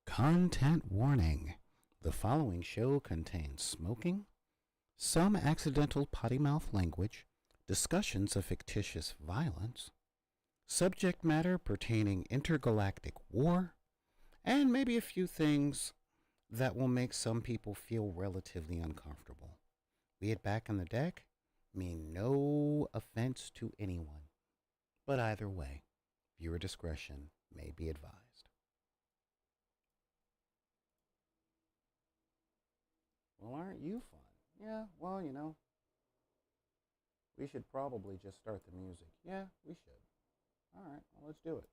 Content warning. The following show contains smoking, some accidental potty mouth language, discussions of fictitious violence, subject matter pertaining intergalactic war, and maybe a few things that will make some people feel relatively uncomfortable. We at Back in the Deck mean no offense to anyone, but either way, viewer discretion may be advised. Well, aren't you fun? Yeah, well, we should probably just start the music. Yeah, we should. All right, well, let's do it.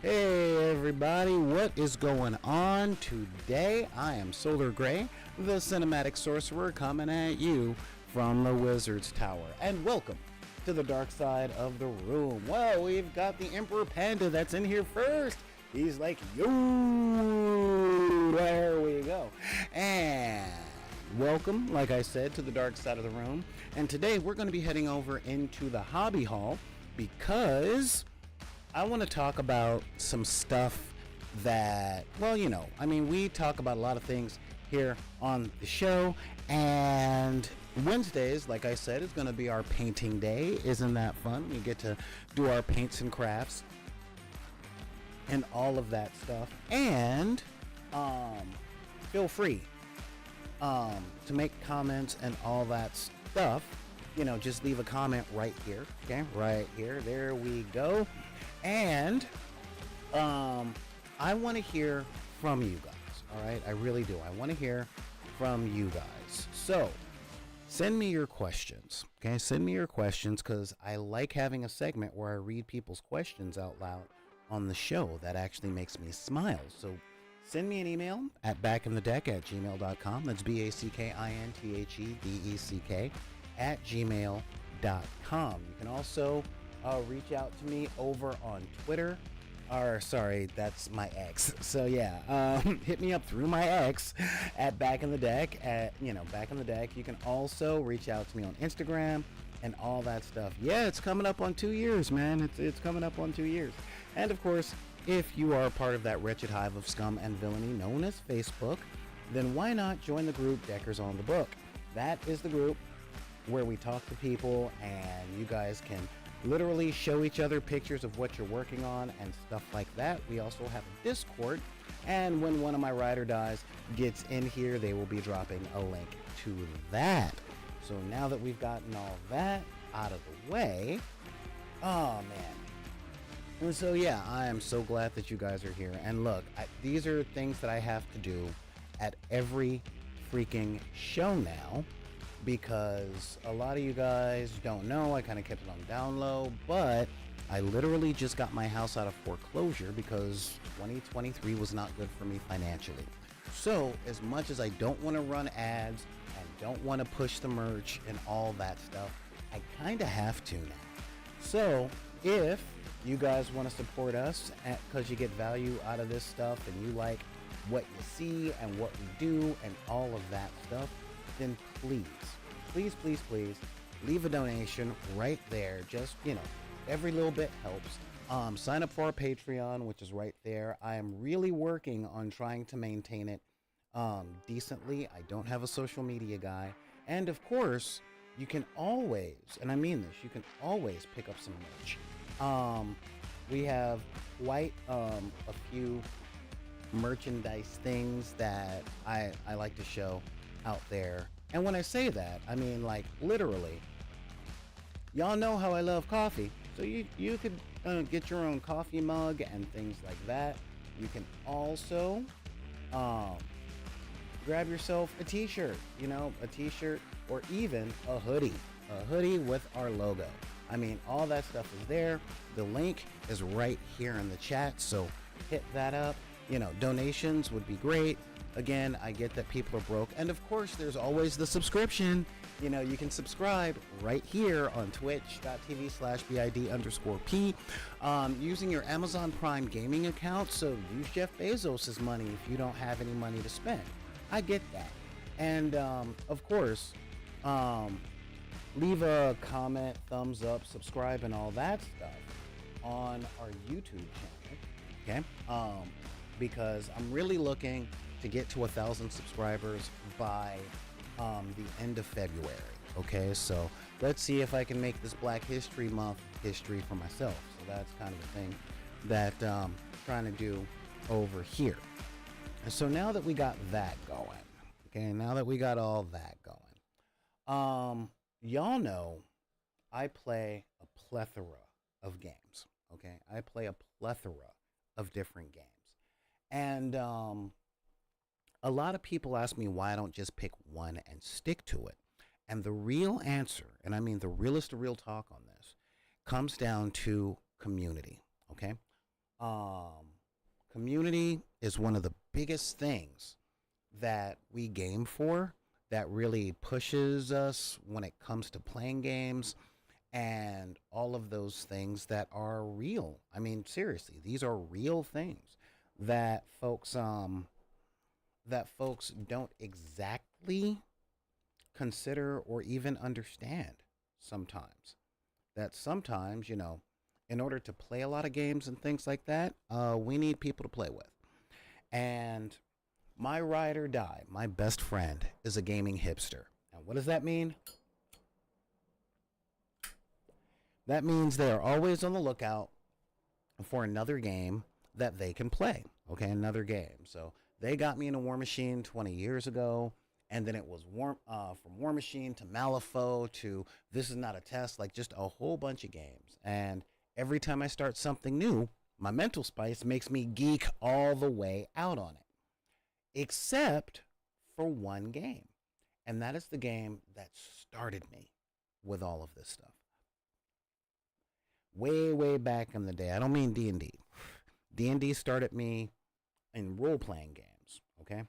Hey everybody, what is going on today? I am Solar Gray, the Cinematic Sorcerer, coming at you from the Wizard's Tower. And welcome to the dark side of the room. Well, we've got the Emperor Panda that's in here first. He's like, yo, there we go. And welcome, like I said, to the dark side of the room. And today we're going to be heading over into the Hobby Hall because I want to talk about some stuff that, well, we talk about a lot of things here on the show, and Wednesdays, like I said, is going to be our painting day. Isn't that fun? We get to do our paints and crafts and all of that stuff, and feel free to make comments and all that stuff. Just leave a comment right here, okay? Right here. There we go. And I want to hear from you guys, all right? I really do. I want to hear from you guys. So send me your questions, okay? Send me your questions because I like having a segment where I read people's questions out loud on the show. That actually makes me smile. So send me an email at backinthedeck@gmail.com. That's BACKINTHEDECK@gmail.com. You can also reach out to me over on Twitter, or sorry, that's my ex. So yeah, hit me up through my ex at Back in the Deck. Back in the Deck. You can also reach out to me on Instagram and all that stuff. Yeah, it's coming up on 2 years, man. It's coming up on 2 years. And of course, if you are part of that wretched hive of scum and villainy known as Facebook, then why not join the group Deckers on the Book? That is the group where we talk to people and you guys can literally show each other pictures of what you're working on and stuff like that. We also have a Discord, and when one of my ride or dies gets in here, they will be dropping a link to that. So now that we've gotten all that out of the way, oh man. And so yeah, I am so glad that you guys are here. And look, these are things that I have to do at every freaking show now, because a lot of you guys don't know, I kind of kept it on down low, but I literally just got my house out of foreclosure because 2023 was not good for me financially. So as much as I don't want to run ads and don't want to push the merch and all that stuff, I kind of have to now. So if you guys want to support us because you get value out of this stuff and you like what you see and what we do and all of that stuff, then please leave a donation right there. Just, every little bit helps. Sign up for our Patreon, which is right there. I am really working on trying to maintain it decently. I don't have a social media guy. And of course, you can always, and I mean this, you can always pick up some merch. We have quite a few merchandise things that I like to show out there. And when I say that, I mean like literally. Y'all know how I love coffee, so you could get your own coffee mug and things like that. You can also grab yourself a t-shirt, a t-shirt or even a hoodie. a hoodie with our logo. I mean, all that stuff is there. The link is right here in the chat, so hit that up. You know, donations would be great. Again, I get that people are broke. And of course, there's always the subscription. You know, you can subscribe right here on twitch.tv/BID_P using your Amazon Prime gaming account. So use Jeff Bezos' money if you don't have any money to spend. I get that. And of course, leave a comment, thumbs up, subscribe, and all that stuff on our YouTube channel. Okay? Because I'm really looking to get to 1,000 subscribers by the end of February. Okay, so let's see if I can make this Black History Month history for myself. So that's kind of the thing that I'm trying to do over here. And so now that we got that going, okay, now that we got all that going, y'all know I play a plethora of games. Okay, I play a plethora of different games. And a lot of people ask me why I don't just pick one and stick to it. And the real answer, and I mean the realest of real talk on this, comes down to community. Okay? Community is one of the biggest things that we game for, that really pushes us when it comes to playing games and all of those things that are real. I mean, seriously, these are real things that folks don't exactly consider or even understand sometimes. That sometimes, you know, in order to play a lot of games and things like that, we need people to play with. And my ride or die, my best friend, is a gaming hipster. And what does that mean? That means they are always on the lookout for another game that they can play. Okay, another game. So they got me into War Machine 20 years ago, and then it was from War Machine to Malifaux to This Is Not a Test, like just a whole bunch of games. And every time I start something new, my mental spice makes me geek all the way out on it. Except for one game. And that is the game that started me with all of this stuff. Way, way back in the day. I don't mean D&D. D&D started me in role-playing games, okay?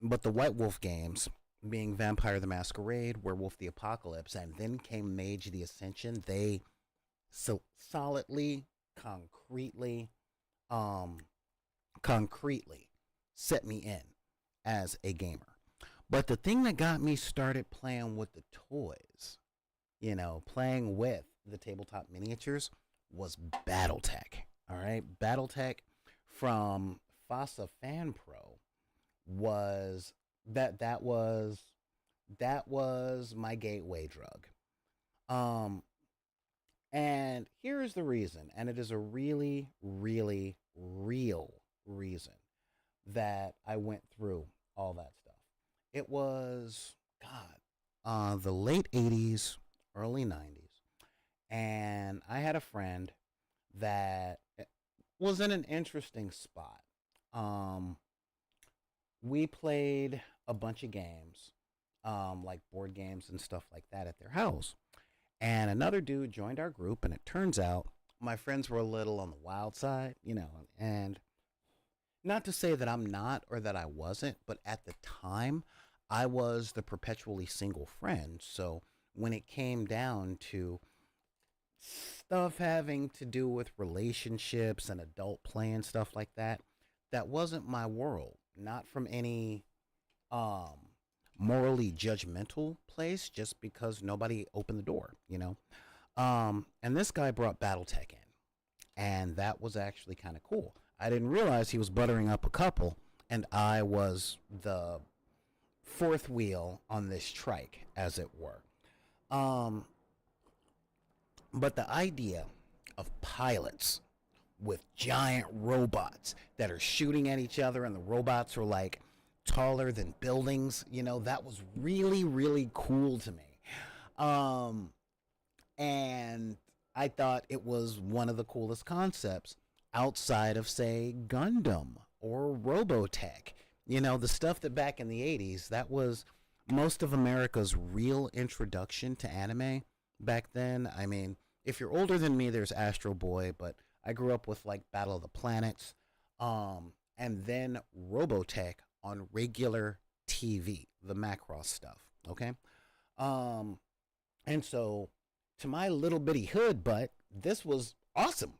But the White Wolf games, being Vampire the Masquerade, Werewolf the Apocalypse, and then came Mage the Ascension, they so solidly, concretely set me in as a gamer. But the thing that got me started playing with the toys, you know, playing with the tabletop miniatures, was Battletech. All right, Battletech from FASA Fan Pro was that was my gateway drug. And here's the reason, and it is a really, really real reason that I went through all that stuff. It was the late 80s, early 90s, and I had a friend that was in an interesting spot. We played a bunch of games, like board games and stuff like that at their house. And another dude joined our group, and it turns out my friends were a little on the wild side, you know, and not to say that I'm not or that I wasn't, but at the time, I was the perpetually single friend. So when it came down to stuff having to do with relationships and adult play and stuff like that, that wasn't my world. Not from any morally judgmental place, just because nobody opened the door, you know. And this guy brought Battletech in, and that was actually kind of cool. I didn't realize he was buttering up a couple, and I was the fourth wheel on this trike, as it were. But the idea of pilots with giant robots that are shooting at each other, and the robots are like taller than buildings, you know, that was really, really cool to me. And I thought it was one of the coolest concepts outside of, say, Gundam or Robotech. You know, the stuff that back in the 80s, that was most of America's real introduction to anime back then. I mean, if you're older than me, there's Astro Boy, but I grew up with like Battle of the Planets, and then Robotech on regular TV, the Macross stuff. Okay, um, and so to my little bitty hood, but this was awesome.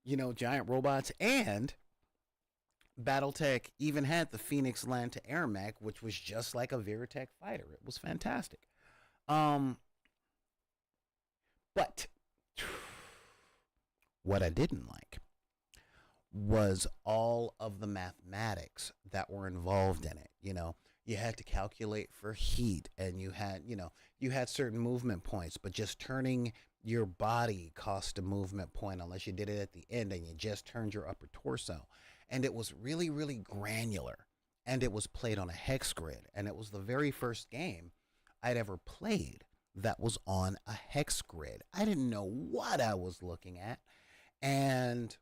You know, giant robots, and Battletech even had the Phoenix Land to Air Mech, which was just like a Veritech fighter. It was fantastic. Um, but what I didn't like was all of the mathematics that were involved in it. You know, you had to calculate for heat, and you had certain movement points, but just turning your body cost a movement point unless you did it at the end and you just turned your upper torso. And it was really, really granular. And it was played on a hex grid. And it was the very first game I'd ever played that was on a hex grid. I didn't know what I was looking at. And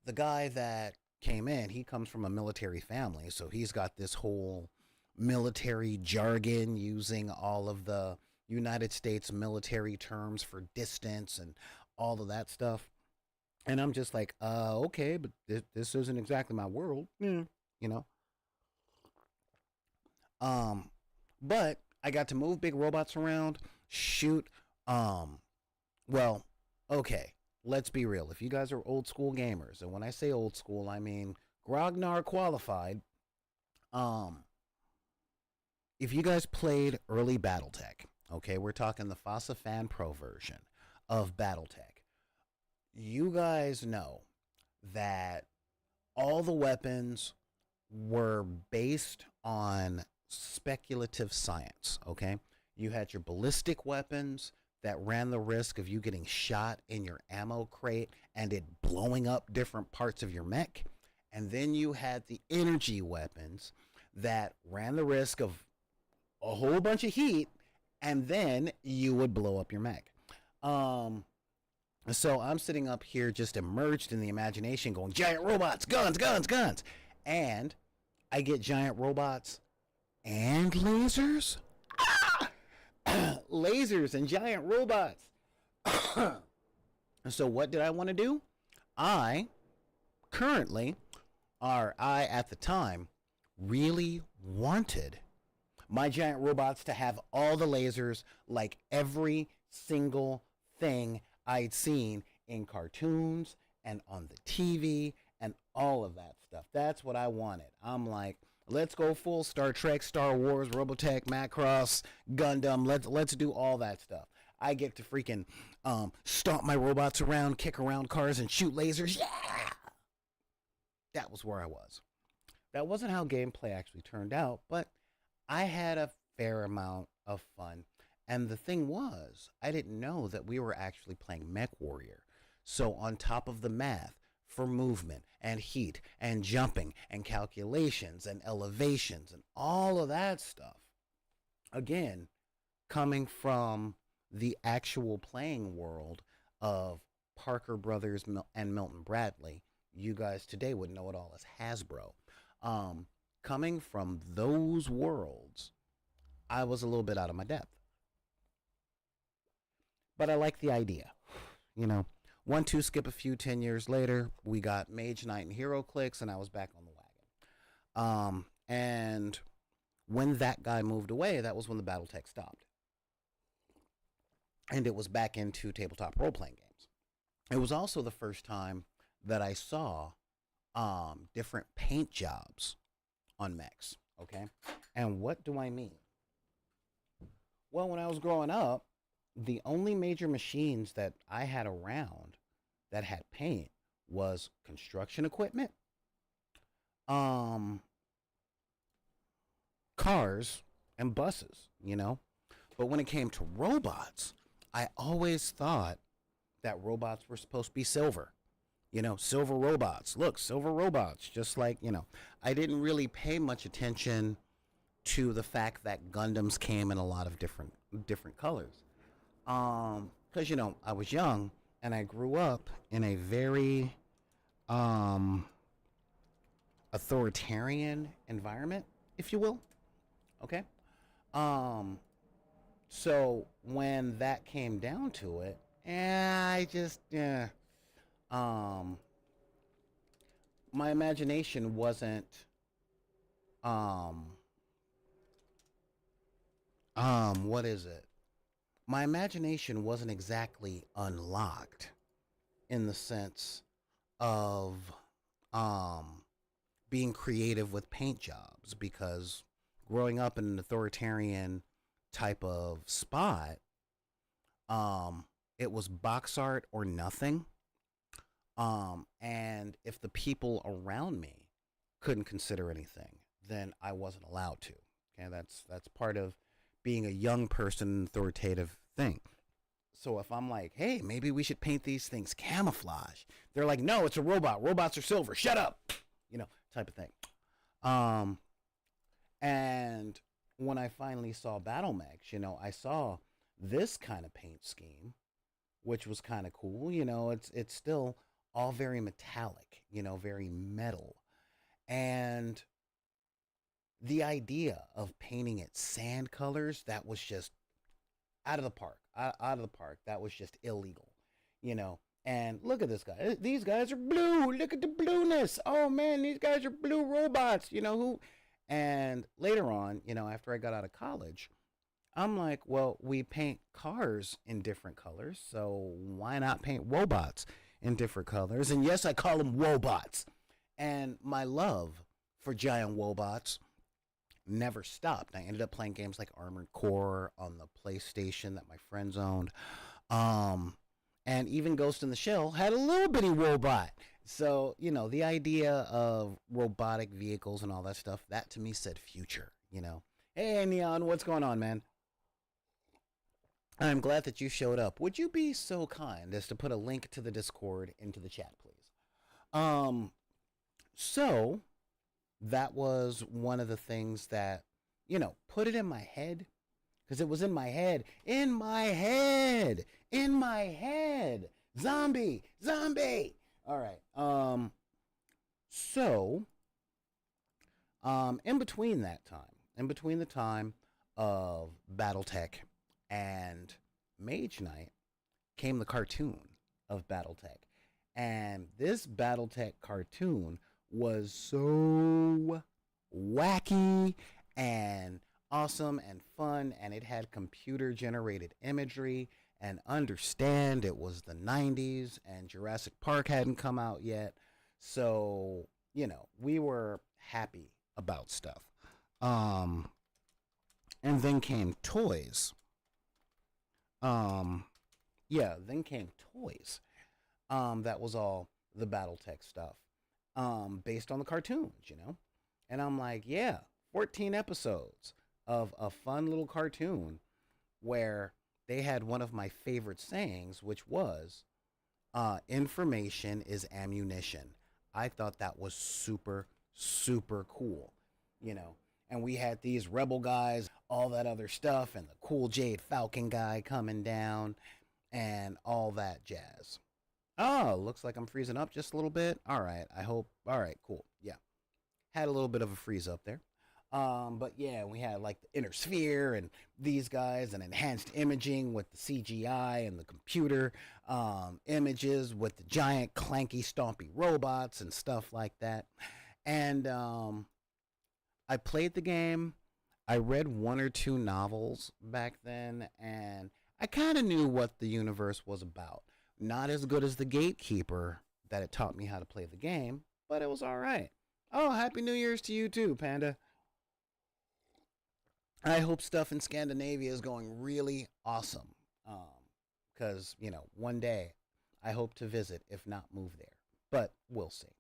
the guy that came in, he comes from a military family, so he's got this whole military jargon using all of the United States military terms for distance and all of that stuff. And I'm just like, okay, but this isn't exactly my world, you know. Um, but I got to move big robots around, shoot. Um, well, okay, let's be real. If you guys are old school gamers, and when I say old school, I mean Grognar qualified. Um, if you guys played early BattleTech, okay, we're talking the FASA Fan Pro version of BattleTech. You guys know that all the weapons were based on speculative science, okay? You had your ballistic weapons that ran the risk of you getting shot in your ammo crate and it blowing up different parts of your mech. And then you had the energy weapons that ran the risk of a whole bunch of heat and then you would blow up your mech. So I'm sitting up here just immersed in the imagination going, giant robots, guns, guns, guns. And I get giant robots and lasers? Ah! Lasers and giant robots. So what did I want to do? I currently, or I at the time, really wanted my giant robots to have all the lasers, like every single thing I'd seen in cartoons and on the TV and all of that stuff. That's what I wanted. I'm like, let's go full Star Trek, Star Wars, Robotech, Macross, Gundam. Let's do all that stuff. I get to freaking stomp my robots around, kick around cars, and shoot lasers. Yeah, that was where I was. That wasn't how gameplay actually turned out, but I had a fair amount of fun. And the thing was, I didn't know that we were actually playing Mech Warrior. So on top of the math for movement and heat and jumping and calculations and elevations and all of that stuff, again, coming from the actual playing world of Parker Brothers and Milton Bradley, you guys today would know it all as Hasbro. Coming from those worlds, I was a little bit out of my depth. But I like the idea. You know, 1, 2, skip a few, 10 years later, we got Mage Knight and Hero Clicks, and I was back on the wagon. And when that guy moved away, that was when the Battletech stopped. And it was back into tabletop role-playing games. It was also the first time that I saw different paint jobs on mechs, okay? And what do I mean? Well, when I was growing up, the only major machines that I had around that had paint was construction equipment, cars, and buses, you know? But when it came to robots, I always thought that robots were supposed to be silver. You know, silver robots. Look, silver robots. Just like, you know, I didn't really pay much attention to the fact that Gundams came in a lot of different colors. Because, you know, I was young and I grew up in a very authoritarian environment, if you will. Okay? Um, so when that came down to it, I just, yeah, um, my imagination wasn't, um, what is it? My imagination wasn't exactly unlocked in the sense of, um, being creative with paint jobs because growing up in an authoritarian type of spot, um, it was box art or nothing. And if the people around me couldn't consider anything, then I wasn't allowed to. Okay, that's part of being a young person authoritative thing. So if I'm like, hey, maybe we should paint these things camouflage, they're like, no, it's a robot. Robots are silver. Shut up. You know, type of thing. Um, and when I finally saw Battlemex, I saw this kind of paint scheme, which was kind of cool. It's still all very metallic, very metal. And the idea of painting it sand colors, that was just out of the park. Out of the park. That was just illegal, you know. And look at this guy. These guys are blue. Look at the blueness. Oh man, these guys are blue robots. Who? And later on, after I got out of college, I'm like, well, we paint cars in different colors, so why not paint robots in different colors? And yes, I call them wobots. And my love for giant wobots never stopped. I ended up playing games like Armored Core on the PlayStation that my friends owned. Um, and even Ghost in the Shell had a little bitty robot. So, the idea of robotic vehicles and all that stuff, that to me said future. Hey, Neon, what's going on, man? I'm glad that you showed up. Would you be so kind as to put a link to the Discord into the chat, please? Um, so that was one of the things that, put it in my head because it was in my head. Zombie. All right. So, in between the time of BattleTech and Mage Knight came the cartoon of Battletech. And this Battletech cartoon was so wacky and awesome and fun, and it had computer generated imagery. And understand it was the 90s and Jurassic Park hadn't come out yet. So, we were happy about stuff. Um, and then came toys. Um, yeah, then came toys. That was all the BattleTech stuff. Based on the cartoons. And I'm like, yeah, 14 episodes of a fun little cartoon where they had one of my favorite sayings, which was, information is ammunition. I thought that was super, super cool, you know. And we had these rebel guys, all that other stuff, and the cool Jade Falcon guy coming down, and all that jazz. Oh, looks like I'm freezing up just a little bit. All right, I hope. All right, cool. Yeah, had a little bit of a freeze up there. But yeah, we had like the inner sphere and these guys and enhanced imaging with the CGI and the computer images with the giant clanky stompy robots and stuff like that. And I played the game. I read one or two novels back then, and I kind of knew what the universe was about. Not as good as the Gatekeeper that it taught me how to play the game, but it was all right. Oh, Happy New Year's to you too, Panda. I hope stuff in Scandinavia is going really awesome. Because, one day I hope to visit, if not move there. But we'll see.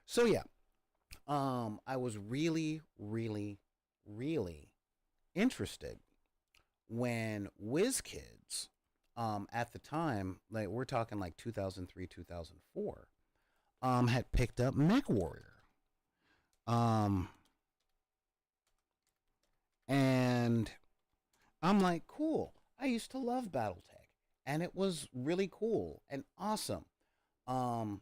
So, yeah, I was really, really, really interested when WizKids, at the time, like we're talking like 2003, 2004, had picked up MechWarrior. Um, and I'm like, cool. I used to love Battletech, and it was really cool and awesome. Um,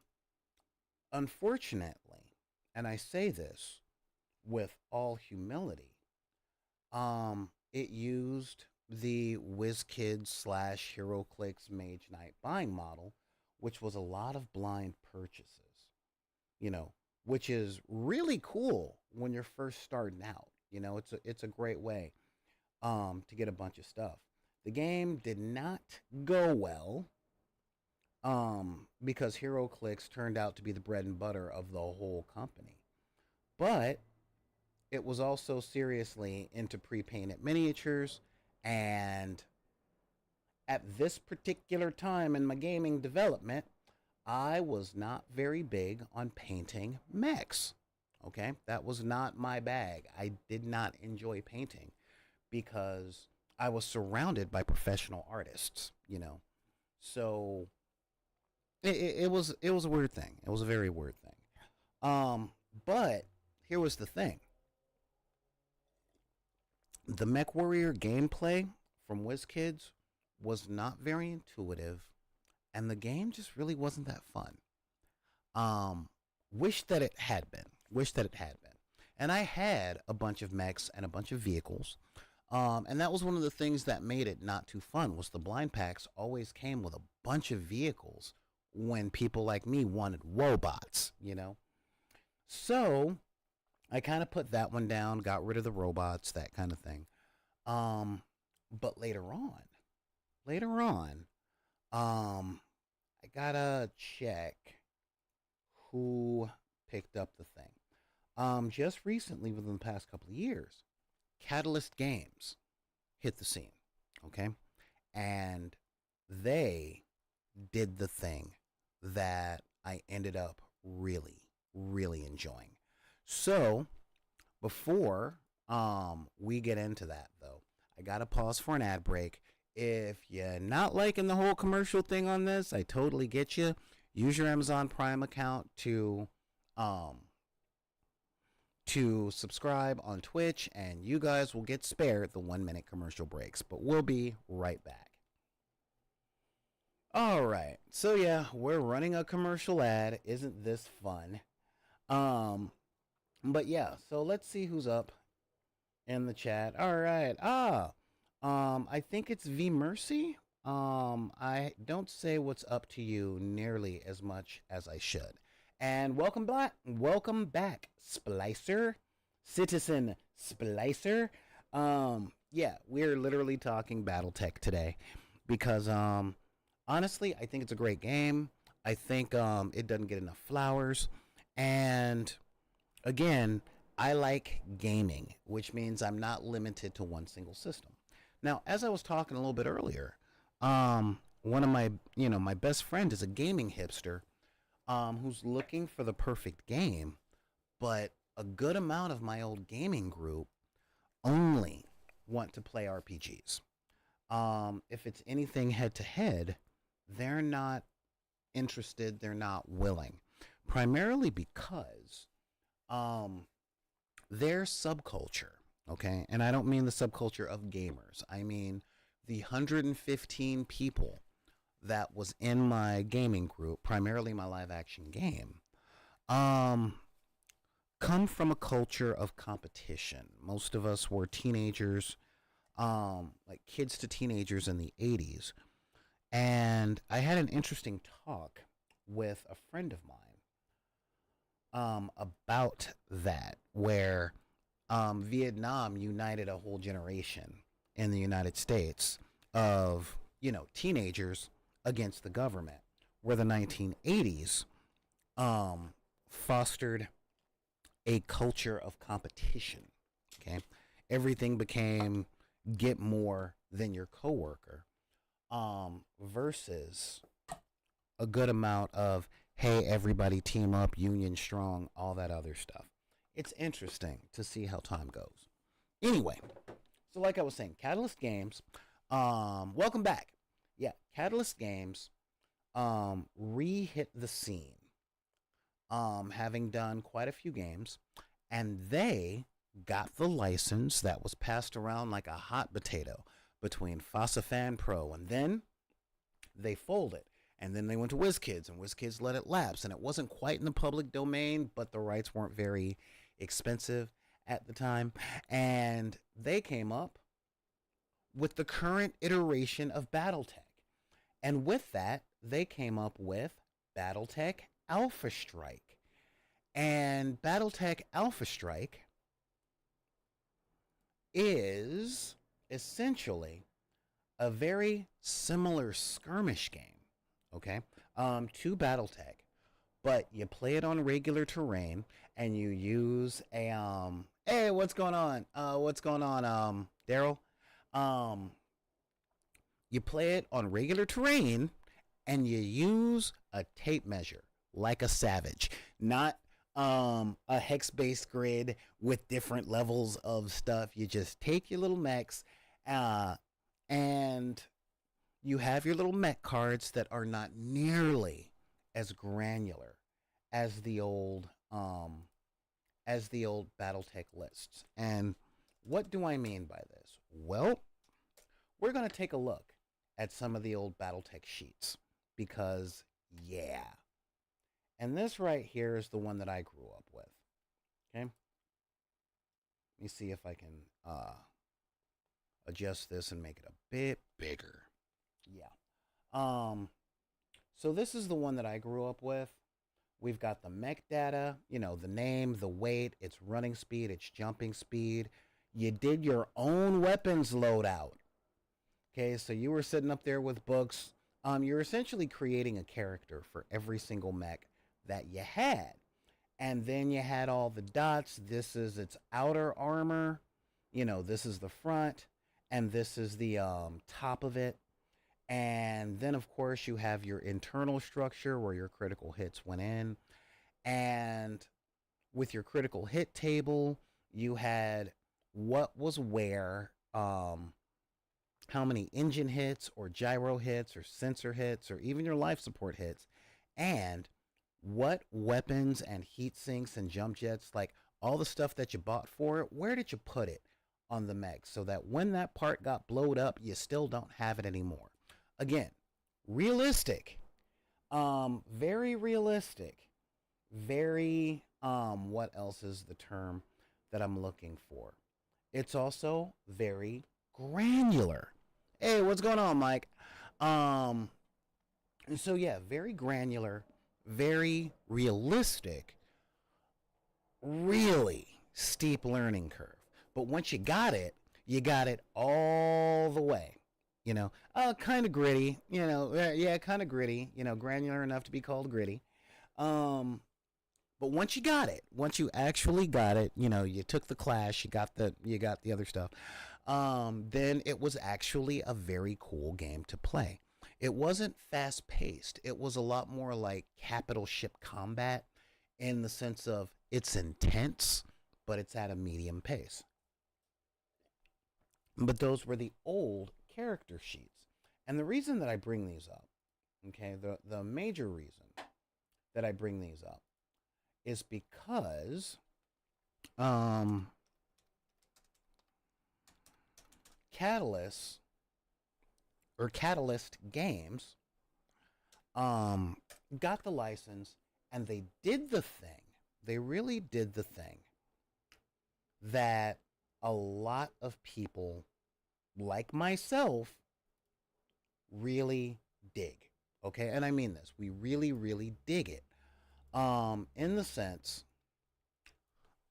Unfortunately, and I say this with all humility, it used the WizKids slash HeroClix Mage Knight buying model, which was a lot of blind purchases, you know, which is really cool when you're first starting out. It's a great way to get a bunch of stuff. The game did not go well because HeroClix turned out to be the bread and butter of the whole company. But it was also seriously into pre-painted miniatures, and at this particular time in my gaming development, I was not very big on painting mechs. Okay, that was not my bag. I did not enjoy painting because I was surrounded by professional artists. So it was a weird thing. It was a very weird thing. But here was the thing: the Mech Warrior gameplay from WizKids was not very intuitive, and the game just really wasn't that fun. Wish that it had been. Wish that it had been. And I had a bunch of mechs and a bunch of vehicles. And that was one of the things that made it not too fun was the blind packs always came with a bunch of vehicles when people like me wanted wobots. So I kind of put that one down, got rid of the robots, that kind of thing. Um, but later on, I gotta check who picked up the thing. Just recently, within the past couple of years, Catalyst Games hit the scene, okay? And they did the thing that I ended up really, really enjoying. So, before we get into that, though, I got to pause for an ad break. If you're not liking the whole commercial thing on this, I totally get you. Use your Amazon Prime account um to subscribe on Twitch, and you guys will get spared the 1 minute commercial breaks. But we'll be right back. All right, so yeah, we're running a commercial ad. Isn't this fun? Um, but yeah, so let's see who's up in the chat. All right, I think it's V Mercy. I don't say what's up to you nearly as much as I should. And welcome back, Splicer, Citizen Splicer. Yeah, we're literally talking Battletech today because honestly, I think it's a great game. I think it doesn't get enough flowers, and again, I like gaming, which means I'm not limited to one single system. Now, as I was talking a little bit earlier, one of my best friend is a gaming hipster, who's looking for the perfect game, but a good amount of my old gaming group only want to play RPGs. If it's anything head to head, they're not interested, they're not willing, primarily because their subculture, okay, and I don't mean the subculture of gamers, I mean the 115 people that was in my gaming group, primarily my live action game, um, come from a culture of competition. Most of us were teenagers, like kids to teenagers in the 80s. And I had an interesting talk with a friend of mine about that, where Vietnam united a whole generation in the United States of, teenagers against the government, where the 1980s fostered a culture of competition. Okay, everything became get more than your coworker, versus a good amount of hey, everybody team up, union strong, all that other stuff. It's interesting to see how time goes. Anyway, so like I was saying, Catalyst Games, welcome back. Yeah, Catalyst Games re-hit the scene, having done quite a few games, and they got the license that was passed around like a hot potato between FOSSA Pro, and then they folded. And then they went to WizKids, and WizKids let it lapse, and it wasn't quite in the public domain, but the rights weren't very expensive at the time. And they came up with the current iteration of Battletech. And with that, they came up with Battletech Alpha Strike. And Battletech Alpha Strike is essentially a very similar skirmish game, okay, to Battletech, but you play it on regular terrain and you use a Hey, what's going on? What's going on, Daryl? Um, you play it on regular terrain and you use a tape measure like a savage, not a hex based grid with different levels of stuff. You just take your little mechs, uh and you have your little mech cards that are not nearly as granular as the old Battletech lists. And what do I mean by this? Well, we're going to take a look at some of the old Battletech sheets because yeah. And this right here is the one that I grew up with. Okay? Let me see if I can adjust this and make it a bit bigger. Yeah. So this is the one that I grew up with. We've got the mech data, the name, the weight, its running speed, its jumping speed. You did your own weapons loadout. Okay, so you were sitting up there with books. You're essentially creating a character for every single mech that you had. And then you had all the dots. This is its outer armor. This is the front. And this is the top of it. And then, of course, you have your internal structure where your critical hits went in. And with your critical hit table, you had what was where, how many engine hits or gyro hits or sensor hits or even your life support hits, and what weapons and heat sinks and jump jets, like all the stuff that you bought for it, where did you put it on the mech so that when that part got blowed up, you still don't have it anymore. Again, realistic, very realistic, very, what else is the term that I'm looking for? It's also very granular. Hey, what's going on, Mike? And so yeah, very granular, very realistic, really steep learning curve. But once you got it all the way. Kind of gritty, yeah, kind of gritty, granular enough to be called gritty. But once you actually got it, you took the class, you got the other stuff. Then it was actually a very cool game to play. It wasn't fast paced. It was a lot more like capital ship combat in the sense of it's intense, but it's at a medium pace. But those were the old character sheets. And the reason that I bring these up, okay, the major reason that I bring these up is because Catalyst Games got the license and they did the thing. They really did the thing that a lot of people like myself really dig. Okay? And I mean this. We really, really dig it. In the sense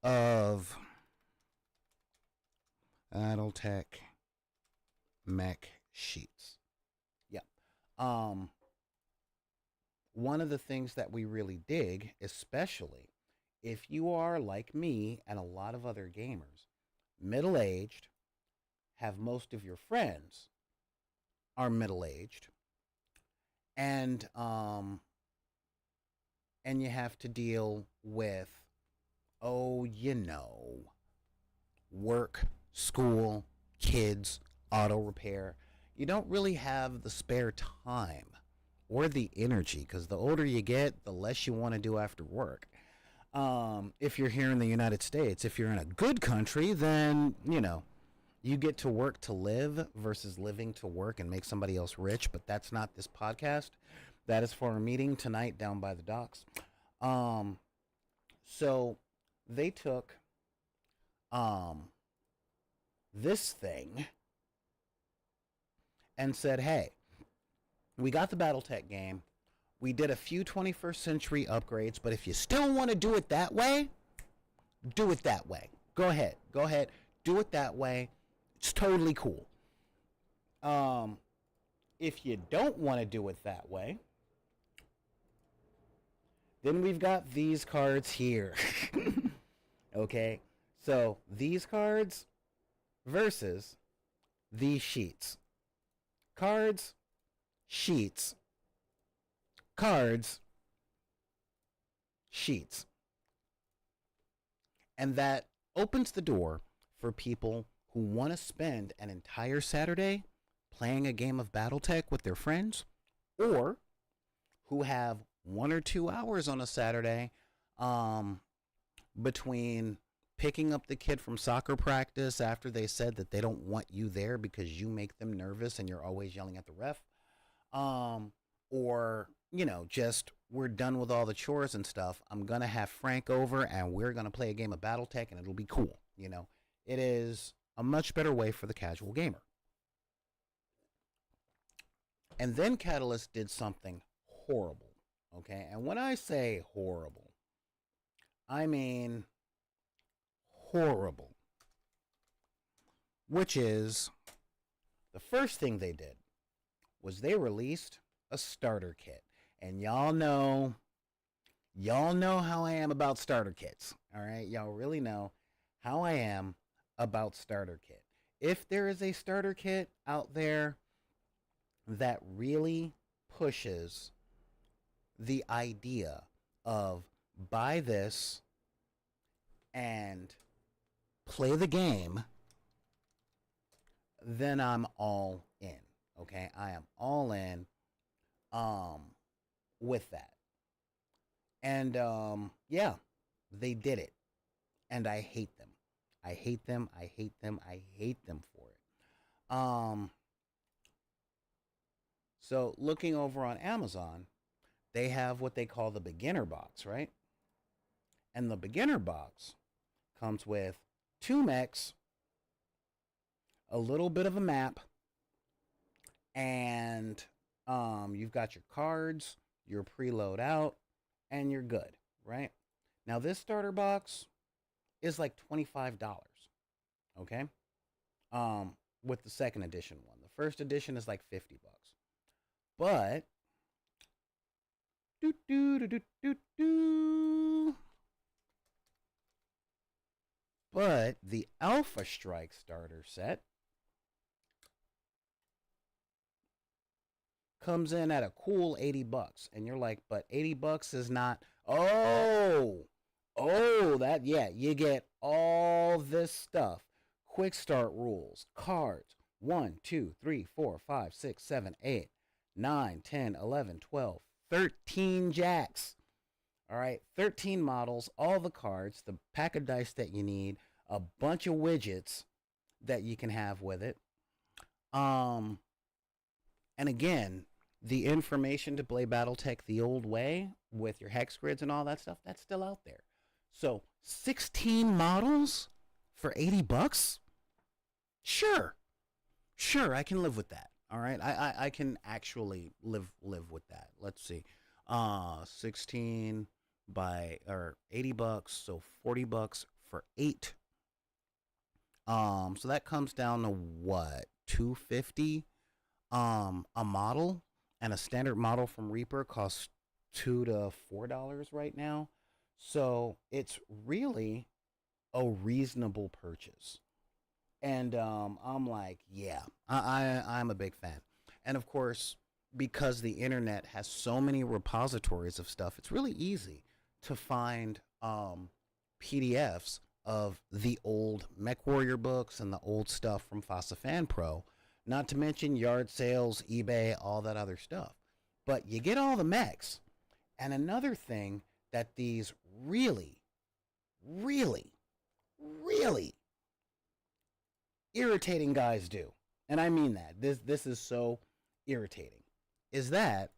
of Battletech mech sheets. Yeah. One of the things that we really dig, especially if you are like me and a lot of other gamers, middle-aged, have most of your friends are middle-aged, and you have to deal with, work, school, kids, auto repair. You don't really have the spare time or the energy because the older you get, the less you want to do after work. If you're here in the United States, if you're in a good country, then, you get to work to live versus living to work and make somebody else rich. But that's not this podcast. That is for a meeting tonight down by the docks. So they took this thing and said, hey, we got the Battletech game. We did a few 21st century upgrades, but if you still want to do it that way, do it that way. Go ahead. Go ahead. Do it that way. It's totally cool. If you don't want to do it that way, then we've got these cards here. Okay? So, these cards versus these sheets. Cards, sheets. Cards, sheets. And that opens the door for people who want to spend an entire Saturday playing a game of Battletech with their friends, or who have 1 or 2 hours on a Saturday between picking up the kid from soccer practice after they said that they don't want you there because you make them nervous and you're always yelling at the ref, or, you know, just we're done with all the chores and stuff. I'm going to have Frank over and we're going to play a game of Battletech and it'll be cool. You know, it is a much better way for the casual gamer. And then Catalyst did something horrible, okay? And when I say horrible, I mean horrible. Which is, the first thing they did was they released a starter kit. And y'all know how I am about starter kits, all right? Y'all really know how I am about starter kit. If there is a starter kit out there that really pushes the idea of buy this and play the game, then I'm all in, okay? I am all in with that. And yeah, they did it. And I hate them. I hate them. I hate them. I hate them for it. So looking over on Amazon, they have what they call the beginner box, right? And the beginner box comes with 2 mechs, a little bit of a map, and you've got your cards, your preload out, and you're good, right? Now this starter box is like $25, okay? With the second edition one. The first edition is like $50. But but the Alpha Strike starter set comes in at a cool $80. And you're like, but $80 is not. Oh, that, yeah, you get all this stuff. Quick start rules, cards, 1, 2, 3, 4, 5, 6, 7, 8, 9, 10, 11, 12, 13 jacks. All right, 13 models, all the cards, the pack of dice that you need, a bunch of widgets that you can have with it. And again, the information to play Battletech the old way with your hex grids and all that stuff, that's still out there. So 16 models for $80? Sure, I can live with that. All right, I can actually live with that. Let's see, 16 by or $80, so $40 for 8. So that comes down to what, $250 a model, and a standard model from Reaper costs $2 to $4 right now. So it's really a reasonable purchase. And I'm like, yeah, I'm a big fan. And of course, because the internet has so many repositories of stuff, it's really easy to find PDFs of the old MechWarrior books and the old stuff from FASA Pro, not to mention yard sales, eBay, all that other stuff. But you get all the mechs. And another thing that these really, really, really irritating guys do, and I mean that, this is so irritating, is that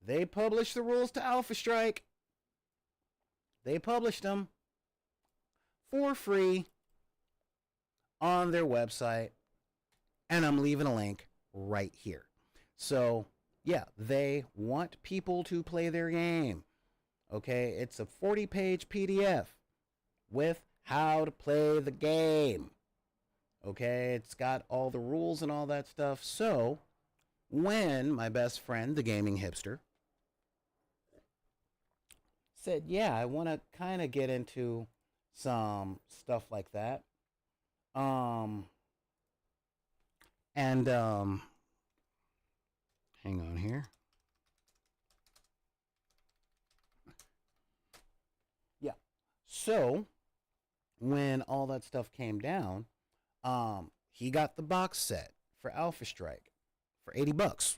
they publish the rules to Alpha Strike. They published them for free on their website. And I'm leaving a link right here. So, yeah, they want people to play their game. Okay, it's a 40-page PDF with how to play the game. Okay, it's got all the rules and all that stuff. So, when my best friend, the gaming hipster, said, yeah, I want to kind of get into some stuff like that. Um, and hang on here. Yeah. So when all that stuff came down, he got the box set for Alpha Strike for $80.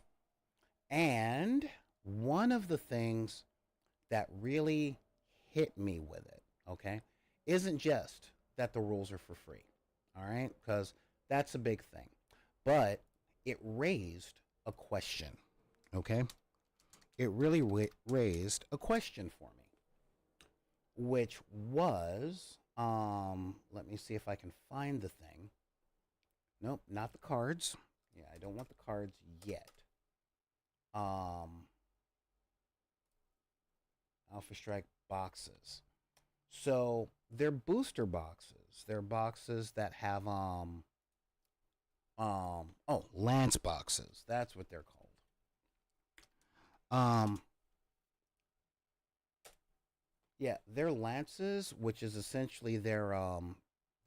And one of the things that really hit me with it, okay, isn't just that the rules are for free, all right, because that's a big thing, but it raised a question, okay? It really raised a question for me, which was, let me see if I can find the thing. Nope, not the cards. Yeah, I don't want the cards yet. Alpha Strike boxes. So they're booster boxes. They're boxes that have lance boxes. That's what they're called. Yeah, they're lances, which is essentially their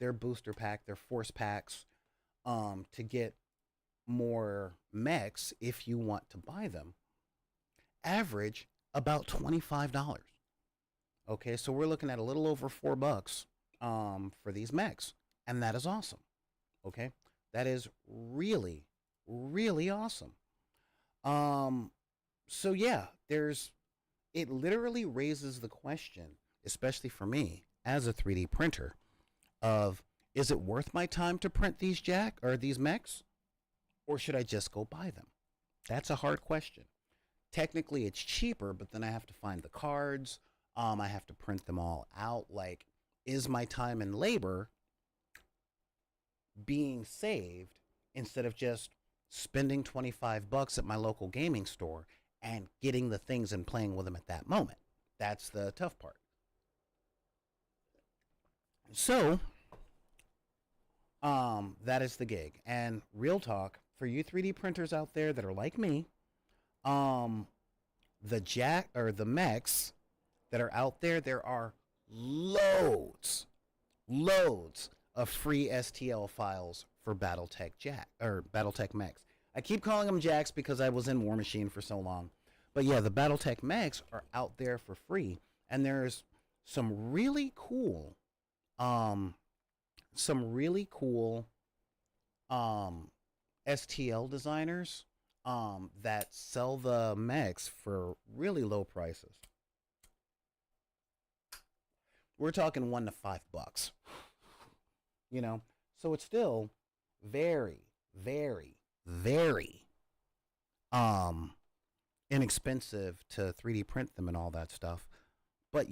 booster pack, their force packs, to get more mechs if you want to buy them. Average about $25. Okay, so we're looking at a little over $4 for these mechs, and that is awesome. Okay, that is really, really awesome. So yeah, it literally raises the question, especially for me as a 3D printer, of is it worth my time to print these mechs, or should I just go buy them? That's a hard question. Technically, it's cheaper, but then I have to find the cards. I have to print them all out. Like, is my time and labor being saved instead of just spending $25 at my local gaming store and getting the things and playing with them at that moment? That's the tough part. So, that is the gig. And real talk, for you 3D printers out there that are like me, the mechs that are out there, there are loads of free STL files for Battletech mechs. I keep calling them jacks because I was in War Machine for so long. But yeah, the Battletech mechs are out there for free, and there's some really cool STL designers that sell the mechs for really low prices. We're talking $1 to $5, you know. So it's still very, very, very inexpensive to 3D print them and all that stuff. But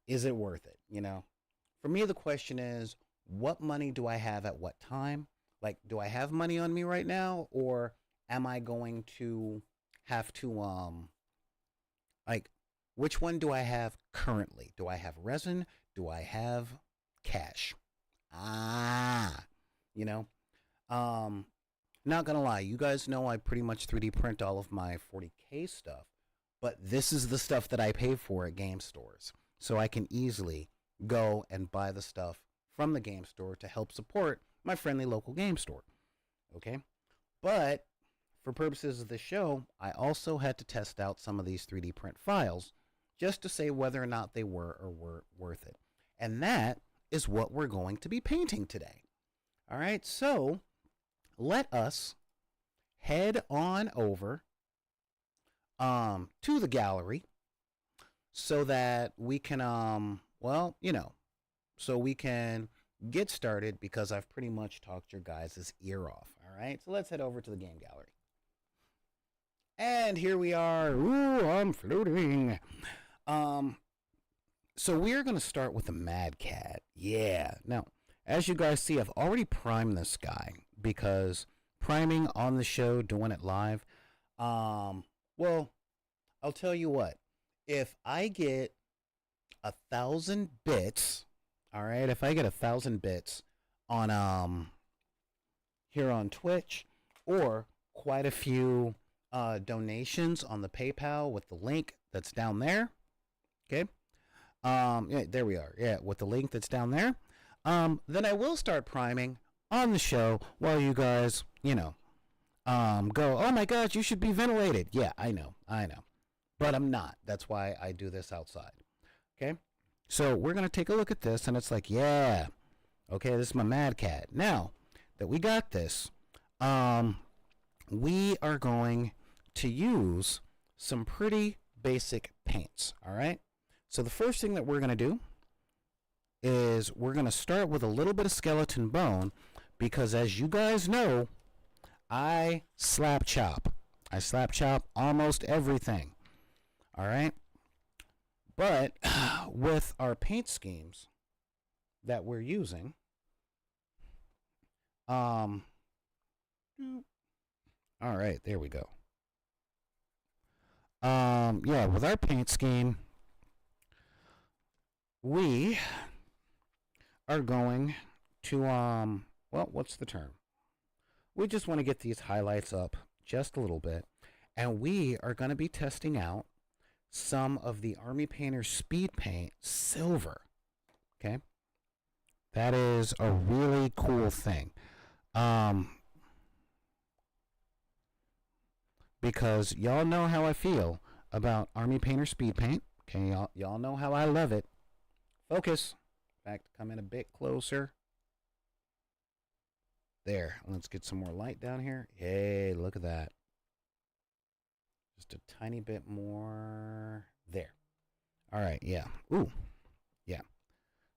is it worth it? For me, the question is, what money do I have at what time? Like, do I have money on me right now, or am I going to have to like, which one do I have currently? Do I have resin? Do I have cash? You know, not gonna lie, you guys know I pretty much 3D print all of my 40K stuff, but this is the stuff that I pay for at game stores, so I can easily go and buy the stuff from the game store to help support my friendly local game store. Okay, but for purposes of the show, I also had to test out some of these 3D print files just to say whether or not they were or weren't worth it. And that is what we're going to be painting today. All right, so let us head on over to the gallery so that we can, so we can get started, because I've pretty much talked your guys' ear off. All right, so let's head over to the game gallery. And here we are. Ooh, I'm floating. So we are going to start with the Mad Cat. Yeah. Now, as you guys see, I've already primed this guy, because priming on the show, doing it live. Well, I'll tell you what. If I get 1,000 bits, all right. If I get 1,000 bits on here on Twitch, or quite a few donations on the PayPal with the link that's down there. Okay. Yeah, there we are. Yeah, with the link that's down there. Then I will start priming on the show while you guys, go, oh my gosh, you should be ventilated. Yeah, I know. But I'm not. That's why I do this outside. Okay? So we're going to take a look at this, and it's like, yeah. Okay, this is my Mad Cat. Now that we got this, we are going to use some pretty basic paints, all right? So the first thing that we're going to do is we're going to start with a little bit of skeleton bone, because as you guys know, I slap chop. I slap chop almost everything, all right? But with our paint schemes that we're using, all right, there we go. Yeah, with our paint scheme, we are going to, well, what's the term? We just want to get these highlights up just a little bit, and we are going to be testing out some of the Army Painter Speed Paint Silver, okay? That is a really cool thing. Because y'all know how I feel about Army Painter Speed Paint. Okay, y'all know how I love it. Focus. In fact, come in a bit closer. There. Let's get some more light down here. Hey, look at that. Just a tiny bit more. There. All right, yeah. Ooh. Yeah.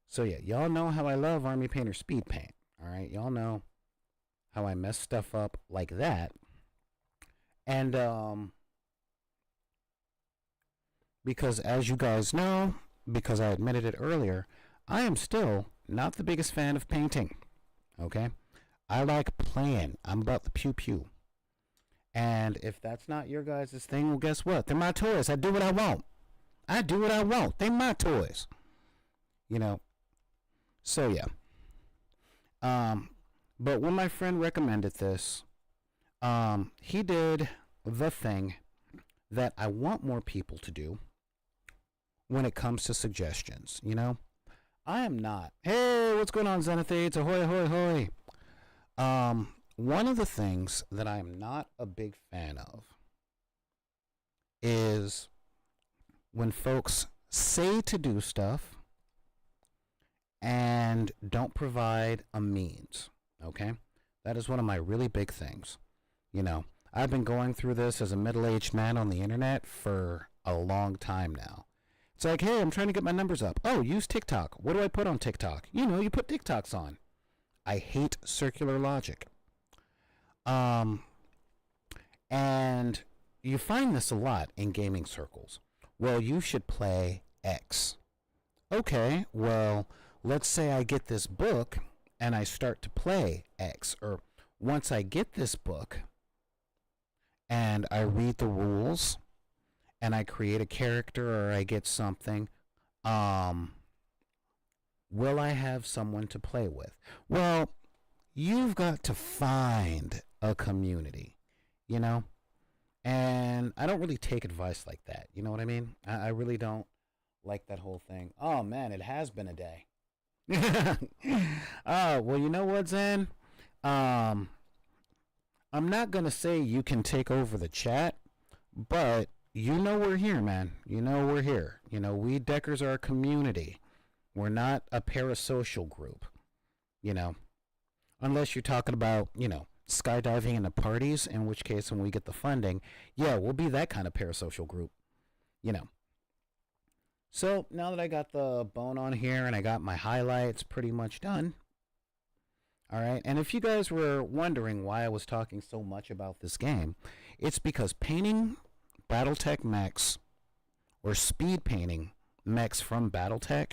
So, yeah, y'all know how I love Army Painter Speed Paint. All right, y'all know how I mess stuff up like that. And, because as you guys know, because I admitted it earlier, I am still not the biggest fan of painting, okay? I like playing. I'm about the pew-pew. And if that's not your guys' thing, well, guess what? They're my toys. I do what I want. I do what I want. They're my toys. So, yeah. But when my friend recommended this, he did the thing that I want more people to do when it comes to suggestions, I am not. Hey, what's going on, Zenithades? Ahoy, ahoy, ahoy. One of the things that I'm not a big fan of is when folks say to do stuff and don't provide a means, okay? That is one of my really big things. I've been going through this as a middle-aged man on the internet for a long time now. It's like, hey, I'm trying to get my numbers up. Oh, use TikTok. What do I put on TikTok? You put TikToks on. I hate circular logic. And you find this a lot in gaming circles. Well, you should play X. Okay, well, let's say I get this book and I start to play X. Or once I get this book and I read the rules and I create a character or I get something, will I have someone to play with? Well, you've got to find a community, and I don't really take advice like that. You know what I mean? I really don't like that whole thing. Oh man, it has been a day. Well, you know what, Zen? I'm not gonna say you can take over the chat, but we're here, man. We're here. We Deckers are a community. We're not a parasocial group. Unless you're talking about, skydiving into parties, in which case when we get the funding, yeah, we'll be that kind of parasocial group. So now that I got the bone on here and I got my highlights pretty much done, all right, and if you guys were wondering why I was talking so much about this game, it's because painting Battletech mechs or speed painting mechs from Battletech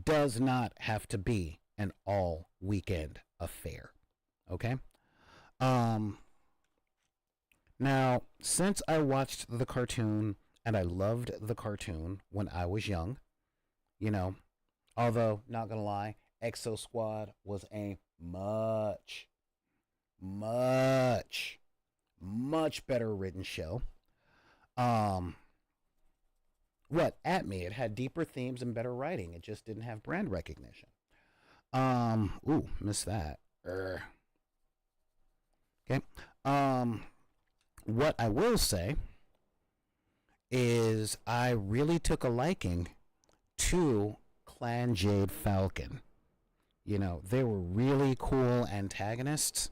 does not have to be an all weekend affair, okay? Um, Now, since I watched the cartoon and I loved the cartoon when I was young, you know, although, not gonna lie, Exo Squad was a much, much better written show. Um, what at me? It had deeper themes and better writing. It just didn't have brand recognition. Ooh, missed that. Okay. Um, what I will say is I really took a liking to Clan Jade Falcon. You know, they were really cool antagonists,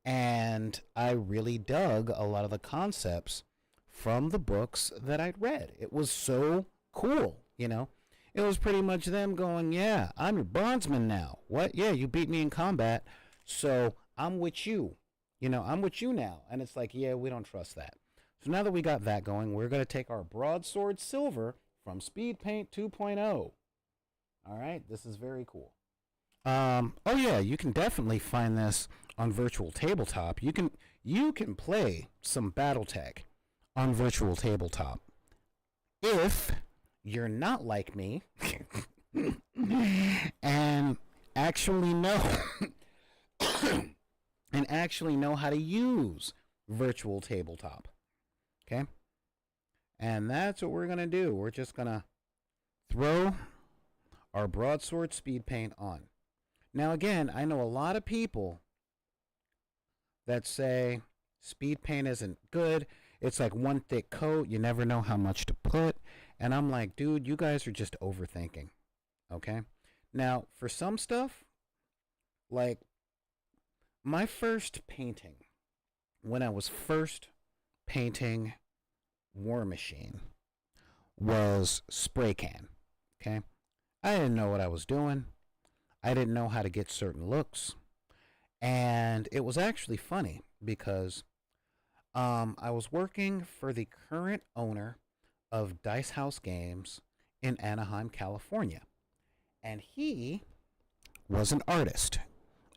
and I really dug a lot of the concepts from the books that I'd read. It was so cool, you know. It was pretty much them going, yeah, I'm your bondsman now. What? Yeah, you beat me in combat, so I'm with you. You know, I'm with you now. And it's like, yeah, we don't trust that. So now that we got that going, we're going to take our broadsword silver from Speed Paint 2.0. All right, this is very cool. Oh yeah, you can definitely find this on Virtual Tabletop. You can play some Battletech on Virtual Tabletop if you're not like me and actually know and actually know how to use Virtual Tabletop. Okay? And that's what we're going to do. We're just going to throw our broadsword speed paint on. Now, again, I know a lot of people that say speed paint isn't good. It's like one thick coat. You never know how much to put. And I'm like, dude, you guys are just overthinking. Okay? Now, for some stuff, like my first painting, when I was first painting War Machine, was spray can. Okay? I didn't know what I was doing. I didn't know how to get certain looks. And it was actually funny because I was working for the current owner of Dice House Games in Anaheim, California. And he was an artist.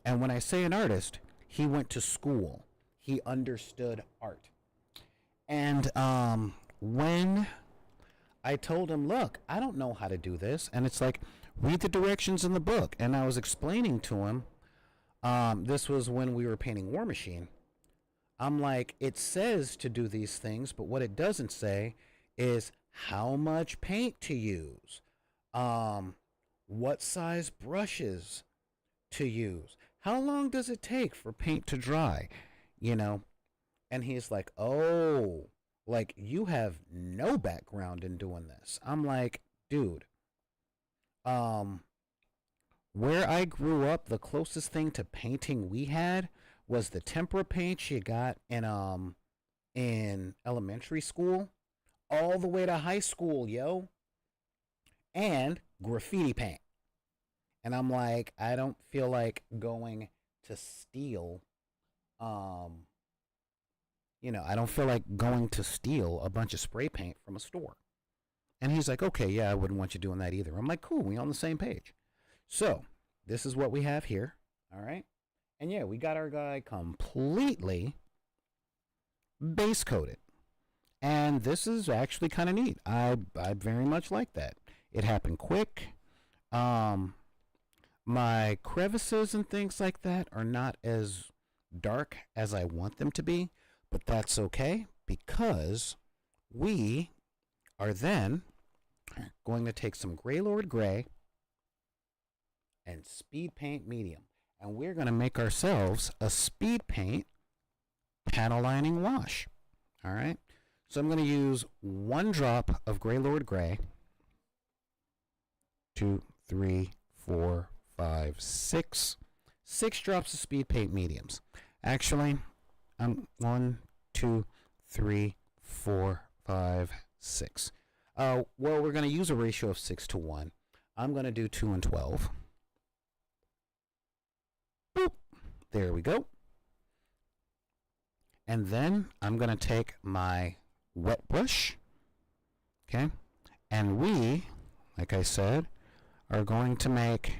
And when I say an artist, he went to school. He understood art. And when I told him, look, I don't know how to do this. And it's like, read the directions in the book. And I was explaining to him, this was when we were painting War Machine. I'm like, it says to do these things, but what it doesn't say is how much paint to use, what size brushes to use, how long does it take for paint to dry, you know? And he's like, oh, like you have no background in doing this. I'm like, dude, where I grew up, the closest thing to painting we had was the tempera paint you got in elementary school all the way to high school, yo, and graffiti paint. And I'm like, I don't feel like going to steal I don't feel like going to steal a bunch of spray paint from a store. And he's like, okay, yeah, I wouldn't want you doing that either. I'm like, cool, we on the same page. So, this is what we have here. All right. And yeah, we got our guy completely base coated. And this is actually kind of neat. I very much like that. It happened quick. My crevices and things like that are not as dark as I want them to be, but that's okay because we are then going to take some Greylord Gray and Speed Paint Medium, and we're going to make ourselves a Speed Paint panel lining wash. All right. So I'm going to use 1 drop of Greylord Gray. 2, 3, 4, 5, 6. 6 drops of Speed Paint Mediums. Actually, 1, 2, 3, 4, 5, 6. Well, we're going to use a ratio of 6 to 1. I'm going to do 2 and 12. Boop. There we go. And then I'm going to take my wet brush. Okay. And we, like I said, are going to make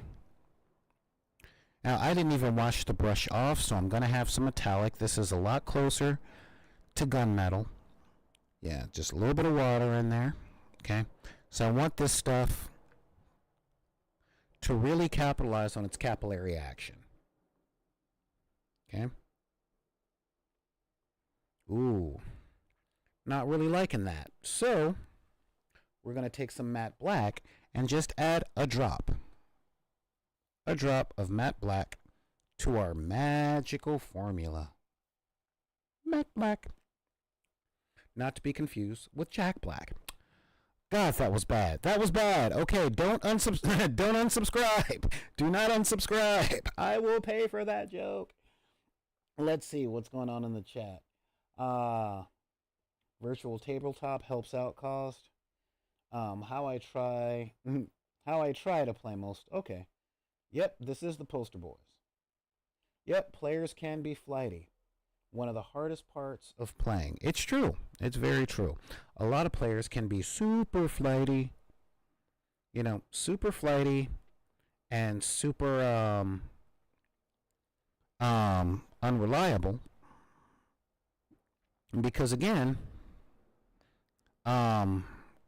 Now, I didn't even wash the brush off, so I'm going to have some metallic. This is a lot closer to gunmetal. Yeah, just a little bit of water in there. Okay, so I want this stuff to really capitalize on its capillary action. Okay. Ooh, not really liking that. So we're going to take some matte black and just add a drop of matte black to our magical formula. Matte black. Not to be confused with Jack Black. God, that was bad. That was bad. Okay, don't don't unsubscribe. Do not unsubscribe. I will pay for that joke. Let's see what's going on in the chat. Virtual tabletop helps out cost. How I try to play most. Okay. Yep, this is the poster boys. Yep, players can be flighty. One of the hardest parts of playing. It's true. It's very true. A lot of players can be super flighty. You know, super flighty and super unreliable. Because again,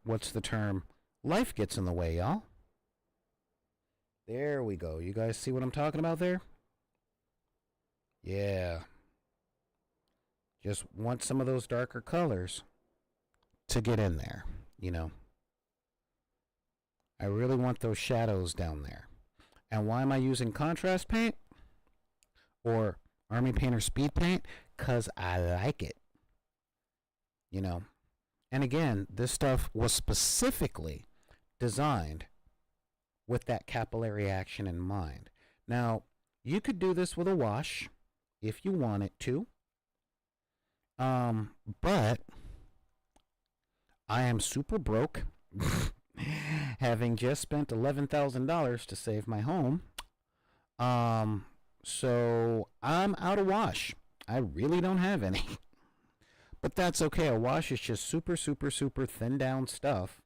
what's the term? Life gets in the way, y'all. There we go. You guys see what I'm talking about there? Yeah. Just want some of those darker colors to get in there, you know. I really want those shadows down there. And why am I using contrast paint? Or Army Painter Speed Paint? Because I like it. You know. And again, this stuff was specifically designed with that capillary action in mind. Now, you could do this with a wash if you wanted to. But I am super broke, having just spent $11,000 to save my home. So I'm out of wash. I really don't have any. But that's okay. A wash is just super, super, super thin down stuff.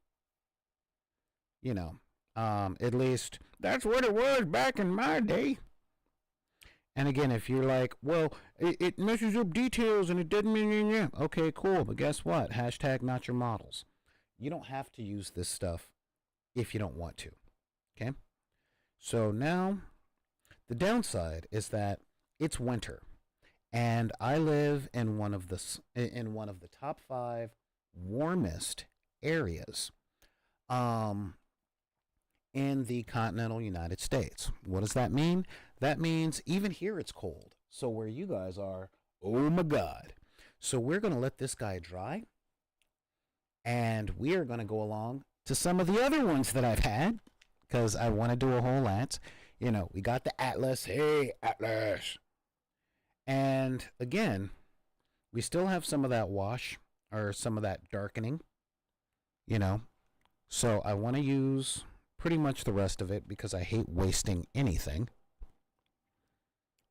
You know, at least that's what it was back in my day. And again, if you're like, well, it messes up details and it doesn't mean, yeah. Okay, cool. But guess what? Hashtag not your models. You don't have to use this stuff if you don't want to. Okay? So now, the downside is that it's winter. And I live in one of the top 5 warmest areas in the continental United States. What does that mean? That means even here it's cold. So where you guys are, oh my God. So we're going to let this guy dry. And we are going to go along to some of the other ones that I've had. Because I want to do a whole lot. You know, we got the Atlas. Hey, Atlas. And again, we still have some of that wash. Or some of that darkening. You know. So I want to use pretty much the rest of it. Because I hate wasting anything.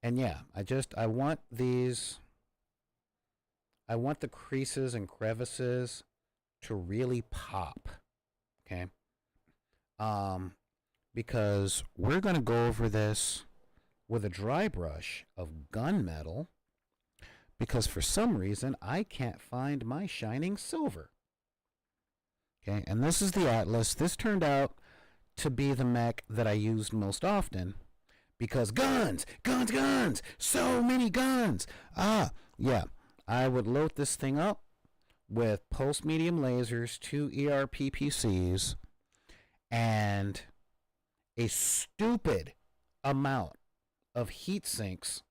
And yeah, I want the creases and crevices to really pop, okay? Because we're going to go over this with a dry brush of gunmetal, because for some reason I can't find my shining silver. Okay, and this is the Atlas. This turned out to be the mech that I used most often. Because guns, so many guns. Yeah, I would load this thing up with pulse medium lasers, 2 ERPPCs, and a stupid amount of heat sinks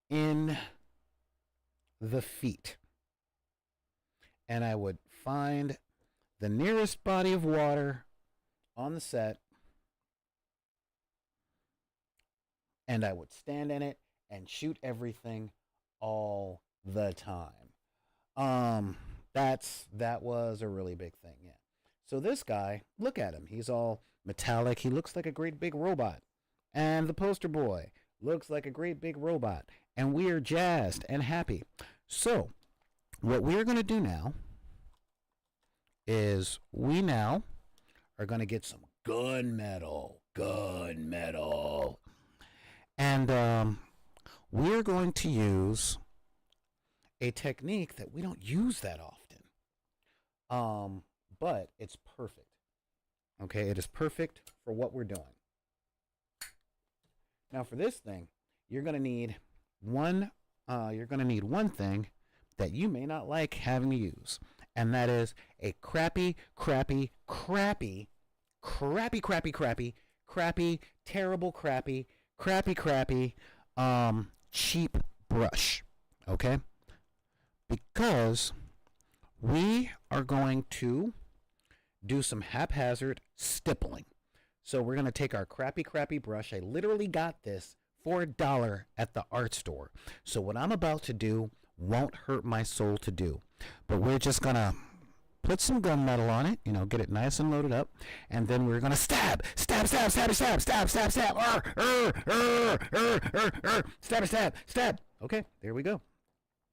in the feet. And I would find the nearest body of water on the set, and I would stand in it and shoot everything all the time. That was a really big thing, yeah. So this guy, look at him. He's all metallic. He looks like a great big robot. And the poster boy looks like a great big robot. And we are jazzed and happy. So, what we're going to do now is we now are going to get some gunmetal. And we're going to use a technique that we don't use that often. But it's perfect. Okay, it is perfect for what we're doing. Now for this thing, you're gonna need one thing that you may not like having to use, and that is a crappy, terrible, cheap brush. Okay? Because we are going to do some haphazard stippling. So we're going to take our crappy brush. I literally got this for $1 at the art store. So what I'm about to do won't hurt my soul to do. But we're just going to put some gunmetal on it, get it nice and loaded up, and then we're going to stab. Stab. Stab. Okay, there we go.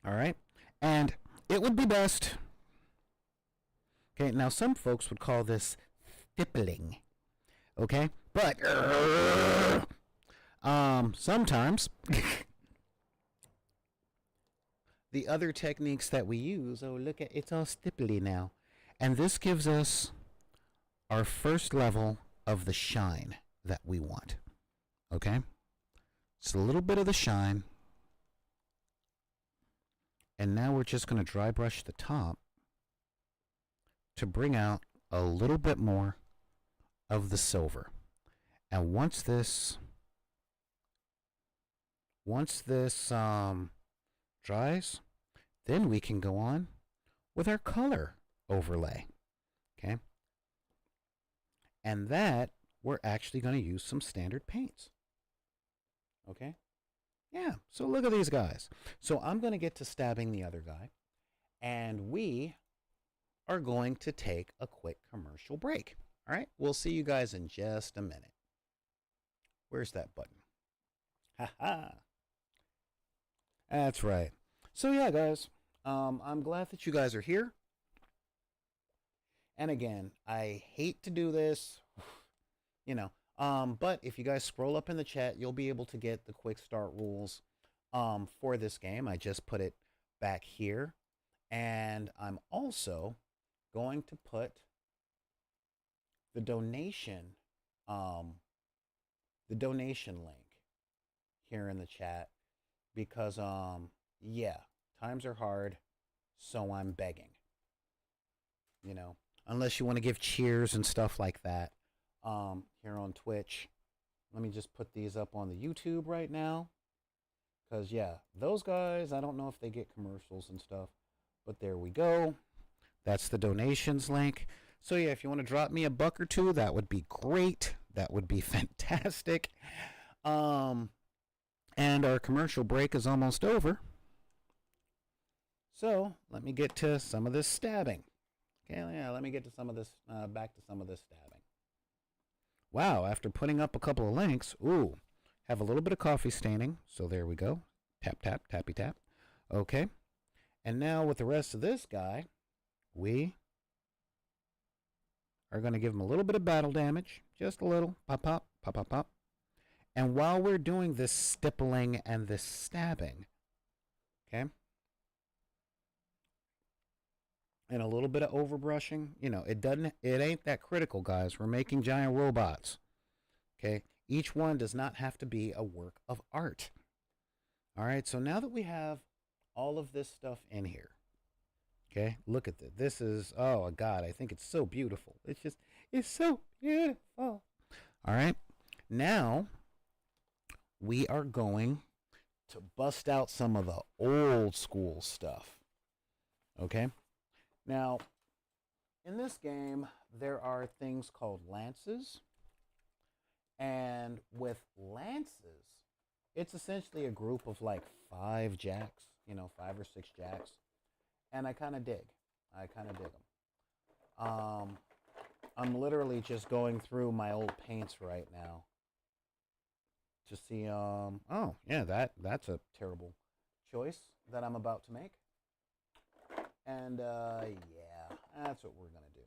All right. And it would be best. Okay, now some folks would call this stippling. Okay, but sometimes the other techniques that we use, look at, it's all stipply now. And this gives us our first level of the shine that we want. Okay? It's a little bit of the shine. And now we're just going to dry brush the top to bring out a little bit more of the silver. And once this dries, then we can go on with our color overlay. Okay? And that we're actually going to use some standard paints. Okay? Yeah, so look at these guys. So I'm going to get to stabbing the other guy, and we are going to take a quick commercial break. All right, we'll see you guys in just a minute. Where's that button? Ha. That's right. So yeah, guys, I'm glad that you guys are here. And again, I hate to do this, but if you guys scroll up in the chat, you'll be able to get the quick start rules for this game. I just put it back here, and I'm also going to put the donation link here in the chat because yeah, times are hard, so I'm begging. Unless you want to give cheers and stuff like that here on Twitch. Let me just put these up on the YouTube right now. Because, yeah, those guys, I don't know if they get commercials and stuff. But there we go. That's the donations link. So, yeah, if you want to drop me $1 or $2, that would be great. That would be fantastic. And our commercial break is almost over. So, let me get to some of this stabbing. Okay, yeah, let me get to some of this, back to some of this stabbing. Wow, after putting up a couple of links, ooh, have a little bit of coffee staining. So there we go. Tap, tap, tappy, tap. Okay. And now with the rest of this guy, we are going to give him a little bit of battle damage. Just a little. Pop, pop, pop, pop, pop. And while we're doing this stippling and this stabbing, okay, and a little bit of overbrushing, it ain't that critical, guys. We're making giant robots. Okay? Each one does not have to be a work of art. All right, so now that we have all of this stuff in here, okay, look at this. This is, oh, God, I think it's so beautiful. It's so beautiful. All right, now we are going to bust out some of the old school stuff. Okay? Now, in this game, there are things called lances. And with lances, it's essentially a group of like 5 jacks, 5 or 6 jacks. And I kind of dig them. I'm literally just going through my old paints right now to see, oh, yeah, that's a terrible choice that I'm about to make. And, yeah, that's what we're going to do.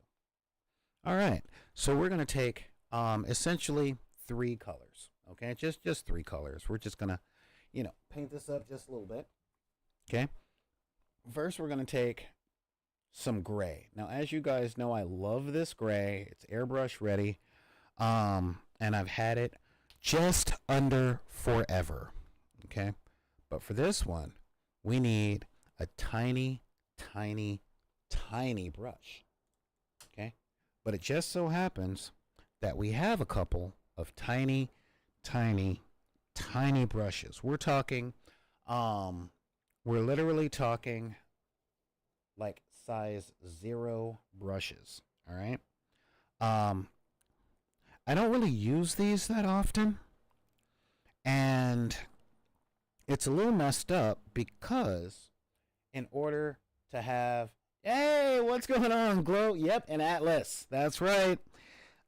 All right, so we're going to take, essentially 3 colors, Okay, just three colors. We're just gonna, paint this up just a little bit. Okay. First, we're gonna take some gray. Now, as you guys know, I love this gray. It's airbrush ready. And I've had it just under forever. Okay. But for this one, we need a tiny, tiny, tiny brush. Okay. But it just so happens that we have a couple of tiny, tiny, tiny brushes. We're talking, we're literally talking like size 0 brushes. All right. I don't really use these that often, and it's a little messed up because in order to have, hey, what's going on, Glow? Yep, an Atlas. That's right.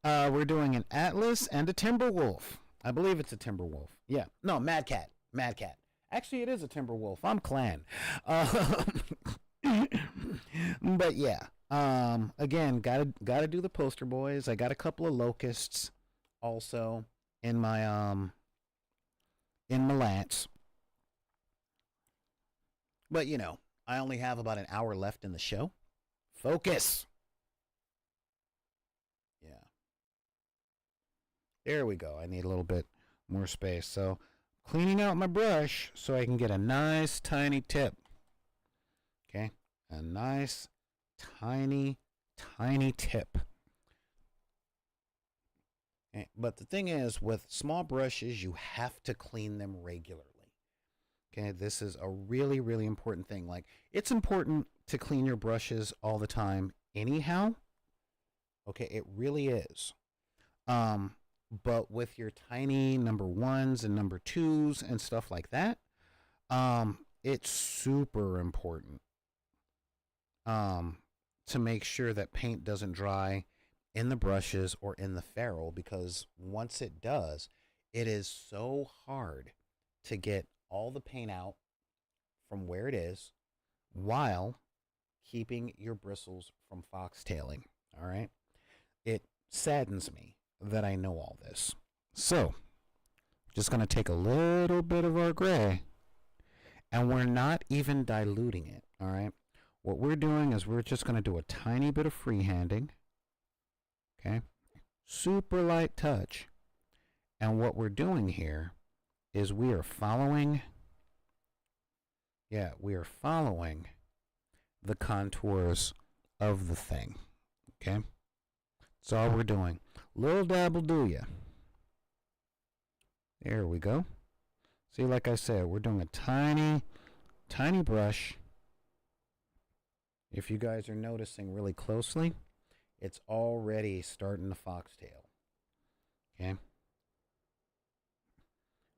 We're doing an Atlas and a Timberwolf. I believe it's a Timberwolf. Yeah, no, Mad Cat. Mad Cat. Actually, it is a Timberwolf. I'm Clan. But yeah, again, gotta do the poster boys. I got a couple of locusts also in my lance. But I only have about an hour left in the show. Focus. Yeah. There we go. I need a little bit more space. So cleaning out my brush so I can get a nice tiny tip. Okay. A nice tiny, tiny tip. Okay. But the thing is, with small brushes, you have to clean them regularly. Okay, this is a really, really important thing. Like, it's important to clean your brushes all the time anyhow. Okay, it really is. But with your tiny number 1s and number 2s and stuff like that, it's super important to make sure that paint doesn't dry in the brushes or in the ferrule, because once it does, it is so hard to get all the paint out from where it is while keeping your bristles from foxtailing. All right. It saddens me that I know all this. So, just going to take a little bit of our gray, and we're not even diluting it. All right. What we're doing is we're just going to do a tiny bit of freehanding. Okay. Super light touch. And what we're doing here is we are following the contours of the thing. Okay? That's all we're doing. Little dab will do ya. There we go. See, like I said, we're doing a tiny, tiny brush. If you guys are noticing really closely, it's already starting to foxtail. Okay?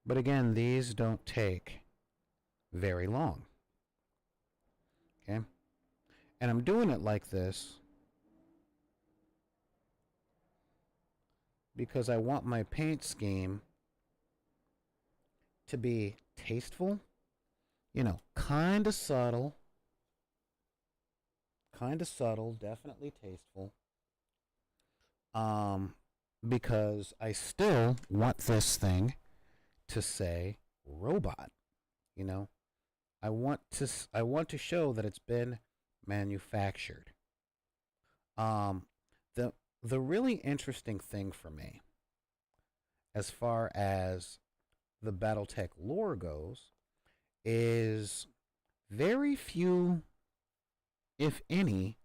But again, these don't take very long. Okay? And I'm doing it like this because I want my paint scheme to be tasteful, kind of subtle, definitely tasteful. Because I still want this thing to say robot. I want to show that it's been manufactured. The really interesting thing for me, as far as the Battletech lore goes, is very few, if any,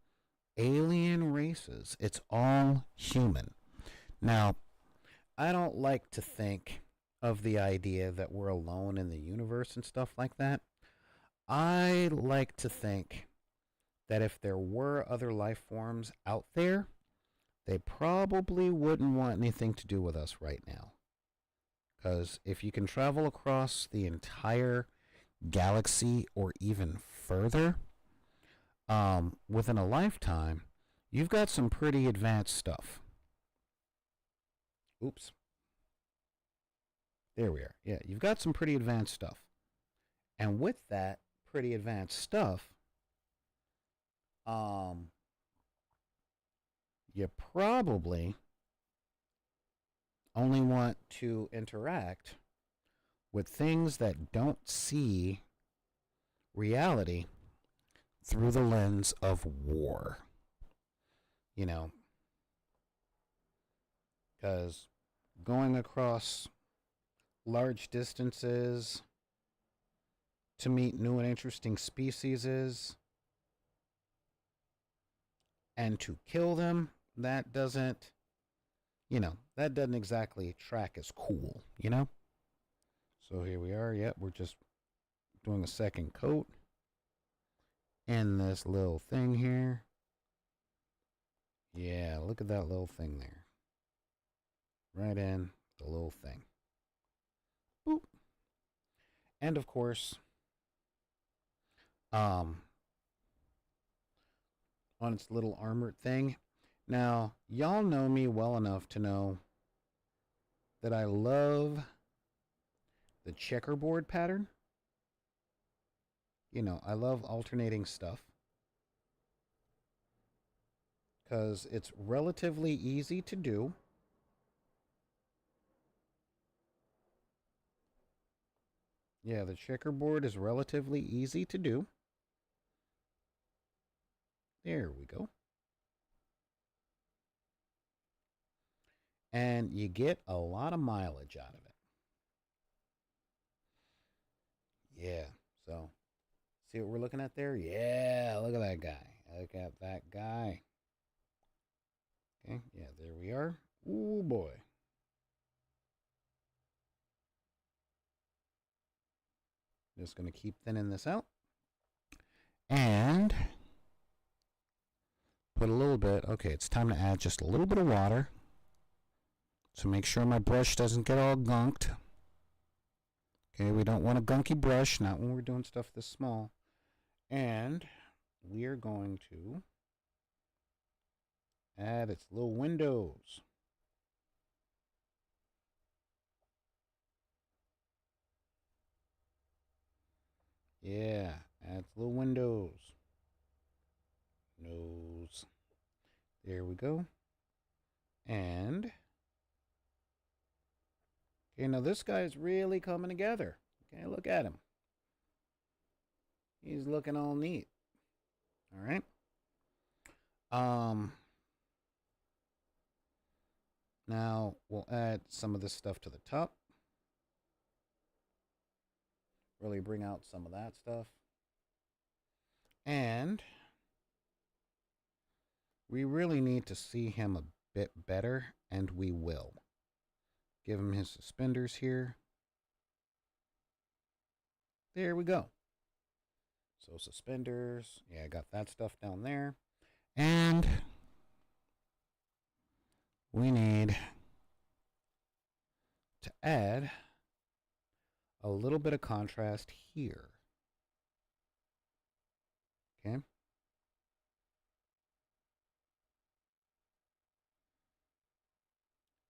alien races. It's all human. Now, I don't like to think of the idea that we're alone in the universe and stuff like that. I like to think that if there were other life forms out there, they probably wouldn't want anything to do with us right now. Because if you can travel across the entire galaxy or even further, within a lifetime, you've got some pretty advanced stuff. Oops. There we are. Yeah, you've got some pretty advanced stuff. And with that pretty advanced stuff, you probably only want to interact with things that don't see reality through the lens of war. You know, because going across large distances to meet new and interesting species and to kill them, that doesn't, that doesn't exactly track as cool, you know? So here we are. Yep, we're just doing a second coat in this little thing here. Yeah, look at that little thing there. Right in the little thing. Boop. And of course, on its little armored thing. Now, y'all know me well enough to know that I love the checkerboard pattern. I love alternating stuff because it's relatively easy to do. Yeah, the checkerboard is relatively easy to do. There we go. And you get a lot of mileage out of it. Yeah, so see what we're looking at there? Yeah, look at that guy. Look at that guy. Okay, yeah, there we are. Ooh, boy. Just going to keep thinning this out. And put a little bit. Okay, it's time to add just a little bit of water. So make sure my brush doesn't get all gunked. Okay, we don't want a gunky brush, not when we're doing stuff this small. And we are going to add its little windows. Yeah, add its little windows. Nose. There we go. And okay, now this guy's really coming together. Okay, look at him. He's looking all neat. All right. Now we'll add some of this stuff to the top. Really bring out some of that stuff. And we really need to see him a bit better, and we will. Give him his suspenders here. There we go. So suspenders. Yeah, I got that stuff down there. And we need to add a little bit of contrast here. Okay.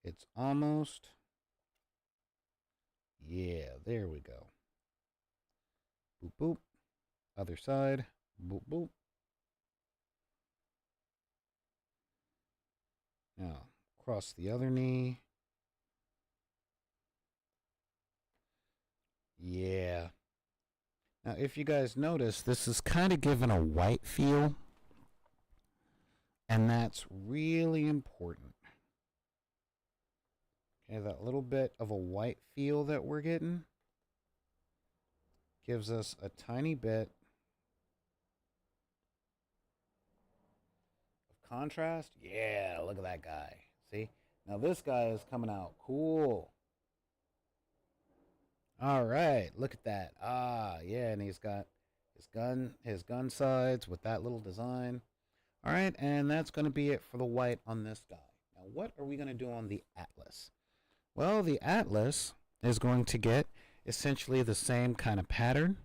It's almost. Yeah, there we go. Boop, boop. Other side. Boop, boop. Now, cross the other knee. Yeah. Now, if you guys notice, this is kind of given a white feel. And that's really important. Okay, that little bit of a white feel that we're getting gives us a tiny bit of contrast. Yeah, look at that guy. See? Now this guy is coming out cool. All right, look at that. Ah, yeah, and he's got his gun sides with that little design. All right, and that's going to be it for the white on this guy. Now, what are we going to do on the Atlas? Well, the Atlas is going to get essentially the same kind of pattern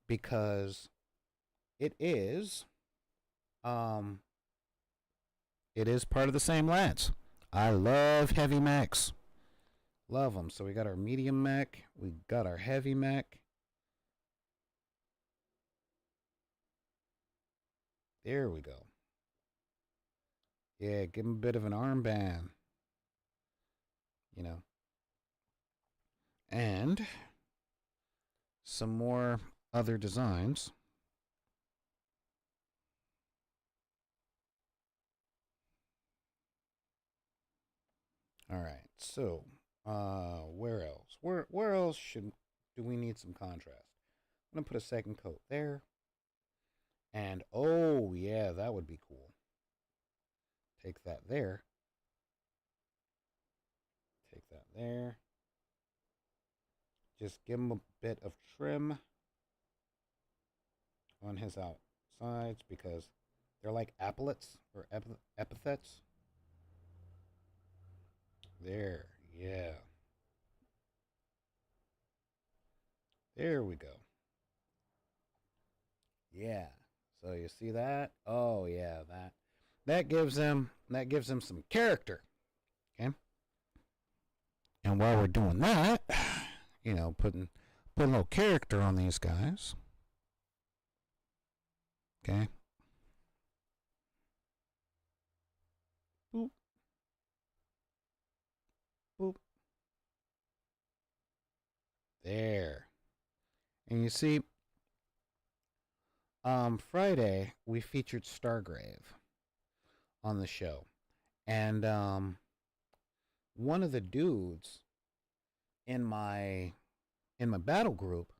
because it is part of the same lance. I love heavy mechs. Love them. So we got our medium mech, we got our heavy mech. There we go. Yeah, give him a bit of an armband. you know. And some more other designs. All right, so where else? Where else do we need some contrast? I'm gonna put a second coat there, and oh yeah, that would be cool. Take that there. Take that there. Just give him a bit of trim on his outsides because they're like epaulets or epithets. There, yeah. There we go. Yeah. So you see that? Oh yeah, that gives him some character. Okay. And while we're doing that, you know, putting a little character on these guys. Okay. Boop. Boop. There. And you see, Friday we featured Stargrave on the show, and one of the dudes in my battle group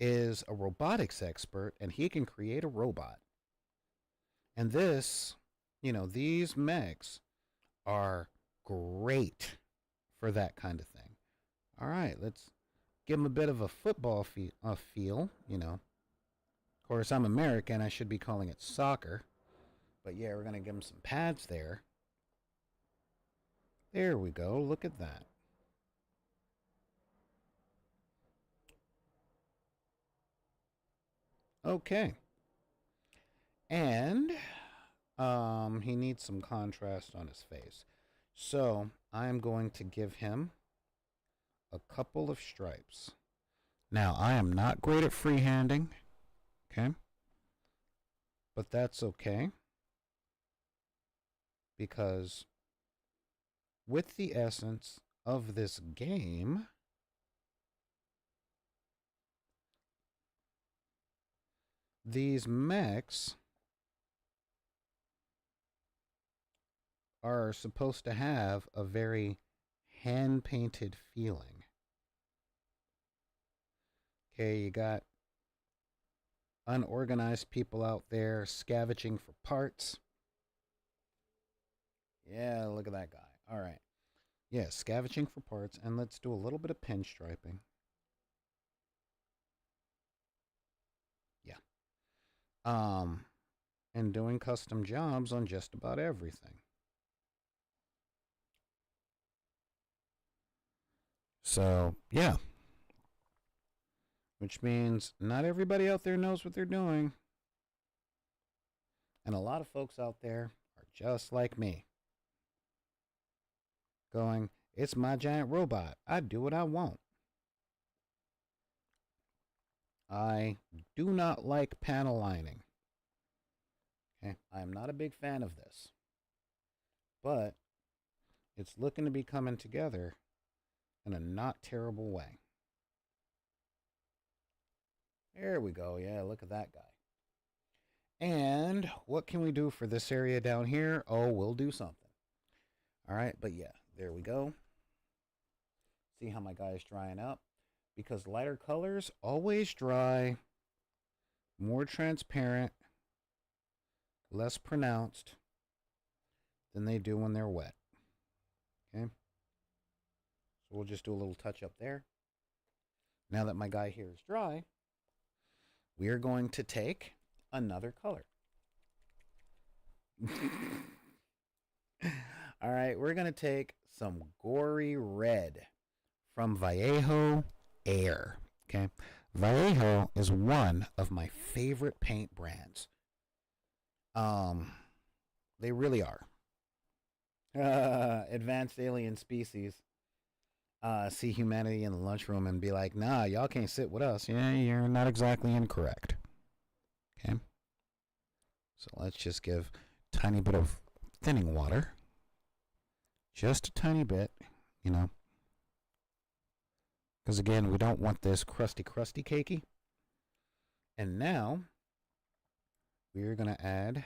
is a robotics expert, and he can create a robot. And this, you know, these mechs are great for that kind of thing. All right, let's give him a bit of a football feel, you know. Of course, I'm American. I should be calling it soccer. But yeah, we're going to give him some pads there. There we go. Look at that. Okay. And he needs some contrast on his face. So I'm going to give him a couple of stripes. Now, I am not great at freehanding. Okay. But that's okay. Because with the essence of this game, these mechs are supposed to have a very hand-painted feeling. Okay, you got unorganized people out there scavenging for parts. Yeah, look at that guy. All right. Yeah, scavenging for parts, and let's do a little bit of pinstriping. Yeah. And doing custom jobs on just about everything. So, yeah. Which means not everybody out there knows what they're doing. And a lot of folks out there are just like me. Going, it's my giant robot. I do what I want. I do not like panel lining. Okay, I am not a big fan of this. But it's looking to be coming together in a not terrible way. There we go. Yeah, look at that guy. And what can we do for this area down here? Oh, we'll do something. All right, but yeah, there we go. See how my guy is drying up? Because lighter colors always dry more transparent, less pronounced than they do when they're wet. Okay? So we'll just do a little touch up there. Now that my guy here is dry, we are going to take another color. All right, we're going to take some gory red from Vallejo Air. Okay? Vallejo is one of my favorite paint brands. They really are. Advanced alien species see humanity in the lunchroom and be like, nah, y'all can't sit with us. Yeah, you're not exactly incorrect. Okay? So let's just give a tiny bit of thinning water. Just a tiny bit. you know, because again, we don't want this crusty, crusty cakey. And now we're going to add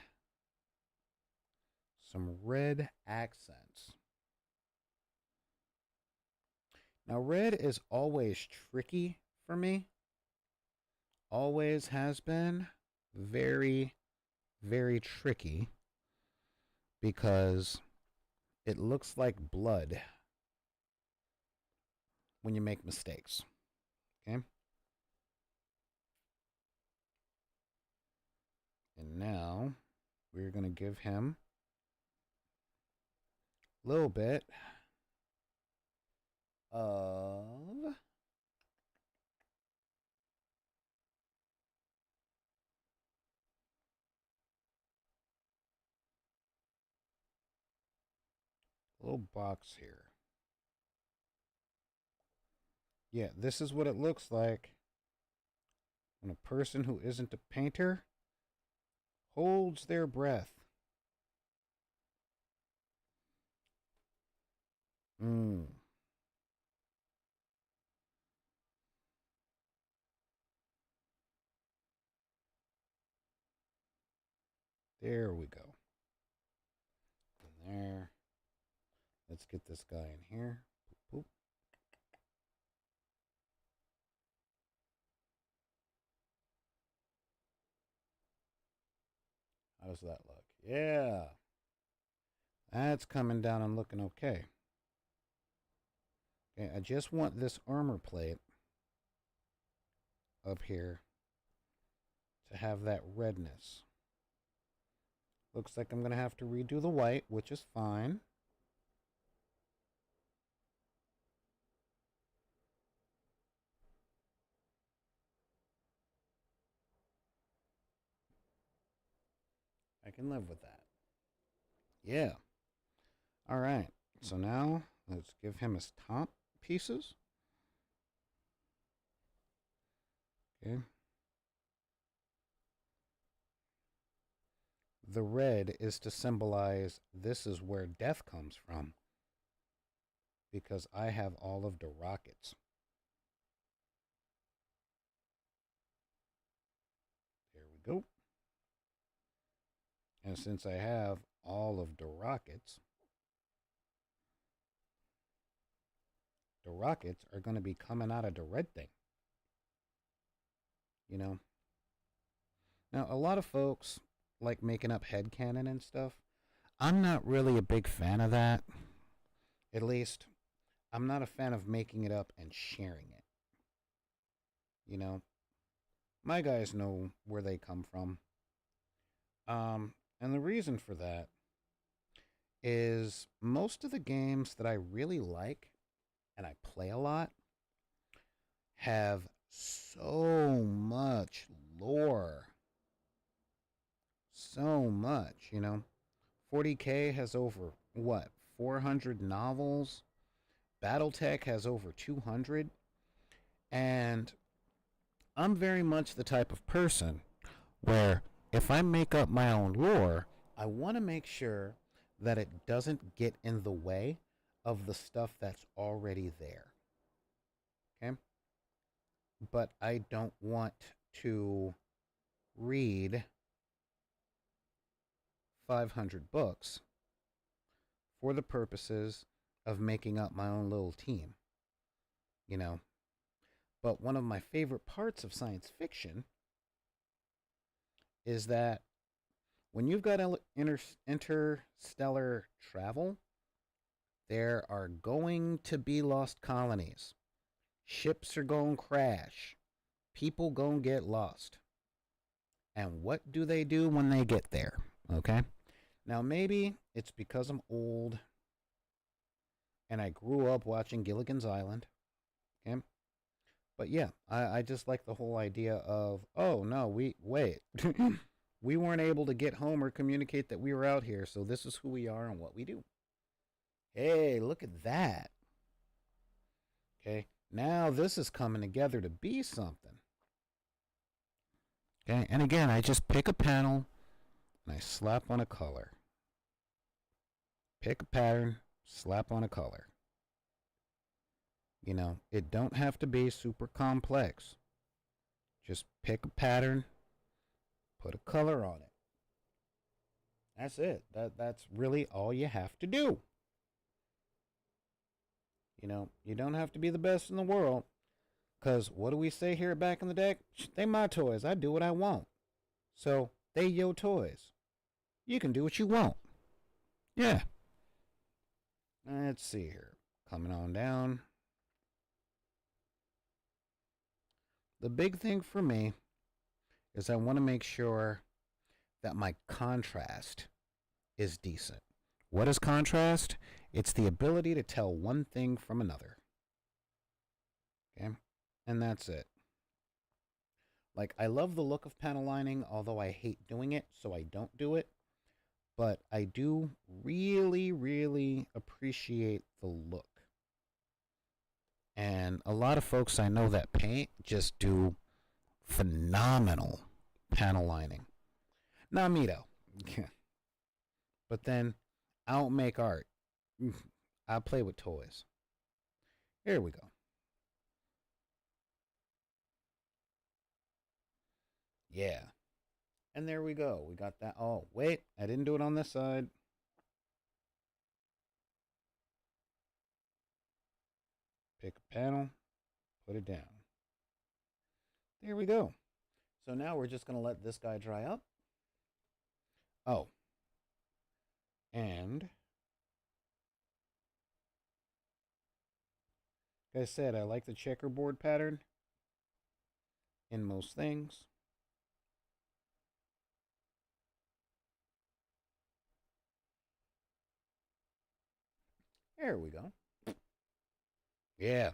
some red accents. Now, red is always tricky for me. Always has been very, very tricky because it looks like blood when you make mistakes. Okay? And now we're going to give him a little bit of a little box here. Yeah, this is what it looks like when a person who isn't a painter holds their breath. Mmm. There we go. And there. Let's get this guy in here. Boop, boop. How does that look? Yeah. That's coming down and looking okay. Okay, I just want this armor plate up here to have that redness. Looks like I'm going to have to redo the white, which is fine. I can live with that. Yeah. All right. So now let's give him his top pieces. Okay. The red is to symbolize this is where death comes from, because I have all of the rockets. There we go. And since I have all of the rockets are going to be coming out of the red thing. You know? Now, a lot of folks like making up headcanon and stuff. I'm not really a big fan of that. At least, I'm not a fan of making it up and sharing it. You know? My guys know where they come from. And the reason for that is most of the games that I really like and I play a lot have so much lore. So much, you know. 40K has over, what, 400 novels? Battletech has over 200. And I'm very much the type of person where if I make up my own lore, I want to make sure that it doesn't get in the way of the stuff that's already there. Okay? But I don't want to read 500 books for the purposes of making up my own little team. You know? But one of my favorite parts of science fiction is that when you've got interstellar travel, there are going to be lost colonies. Ships are going to crash. People going to get lost. And what do they do when they get there? Okay? Now, maybe it's because I'm old and I grew up watching Gilligan's Island. Okay? But yeah, I just like the whole idea of, oh, no, wait. We weren't able to get home or communicate that we were out here, so this is who we are and what we do. Hey, look at that. Okay, now this is coming together to be something. Okay, and again, I just pick a panel and I slap on a color. Pick a pattern, slap on a color. It don't have to be super complex. Just pick a pattern, put a color on it. That's it. That's really all you have to do. You don't have to be the best in the world. Cause what do we say here back in the deck? They my toys. I do what I want. So they your toys. You can do what you want. Yeah. Let's see here. Coming on down. The big thing for me is I want to make sure that my contrast is decent. What is contrast? It's the ability to tell one thing from another. Okay? And that's it. Like, I love the look of panel lining, although I hate doing it, so I don't do it. But I do really, really appreciate the look. And a lot of folks I know that paint just do phenomenal panel lining. Not me, though. But then I don't make art. I play with toys. Here we go. Yeah. And there we go. We got that. Oh, wait. I didn't do it on this side. Pick a panel. Put it down. There we go. So now we're just going to let this guy dry up. Oh. And like I said, I like the checkerboard pattern in most things. There we go. Yeah.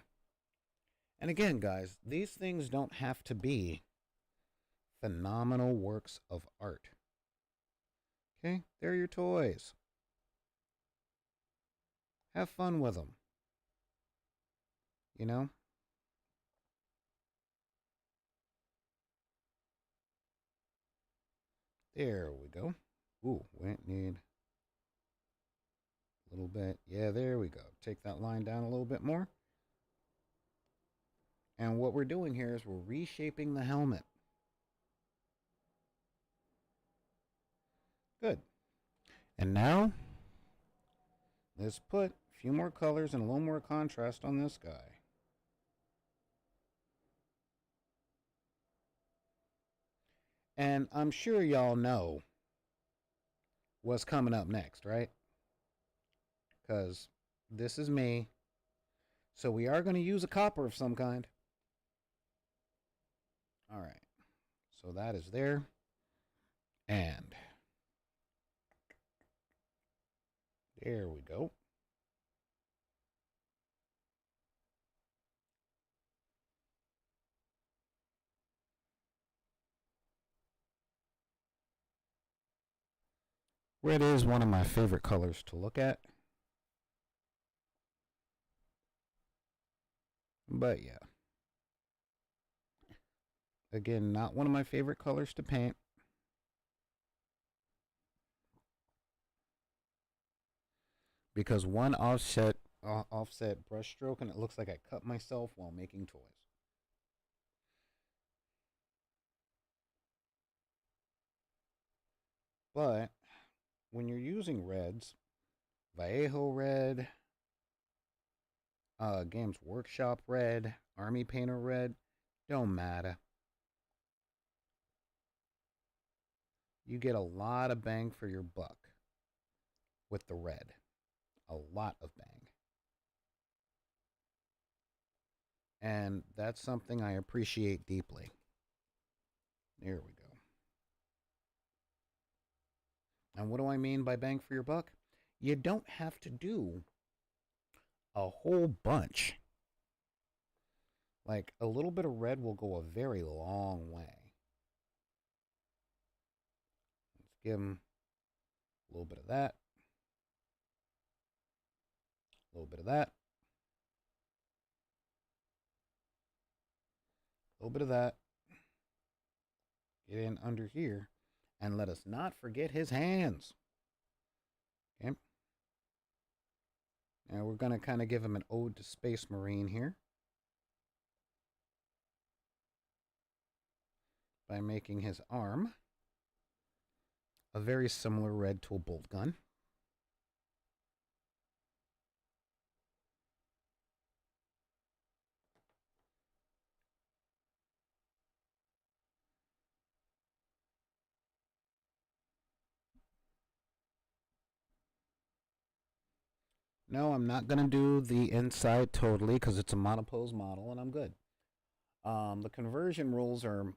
And again, guys, these things don't have to be phenomenal works of art. Okay? They're your toys. Have fun with them. You know? There we go. Ooh, we need a little bit. Yeah, there we go. Take that line down a little bit more. And what we're doing here is we're reshaping the helmet. Good. And now, let's put a few more colors and a little more contrast on this guy. And I'm sure y'all know what's coming up next, right? Because this is me. So we are going to use a copper of some kind. All right. So that is there. And there we go. Red is one of my favorite colors to look at. But yeah. Again, not one of my favorite colors to paint. Because one offset brush stroke and it looks like I cut myself while making toys. But when you're using reds, Vallejo red, Games Workshop red, Army Painter red, don't matter. You get a lot of bang for your buck with the red. A lot of bang. And that's something I appreciate deeply. There we go. And what do I mean by bang for your buck? You don't have to do a whole bunch. Like, a little bit of red will go a very long way. Let's give him a little bit of that. A little bit of that. A little bit of that. Get in under here. And let us not forget his hands. Okay. And we're going to kind of give him an ode to Space Marine here by making his arm a very similar red tool bolt gun. No, I'm not going to do the inside totally because it's a monopose model and I'm good. The conversion rules are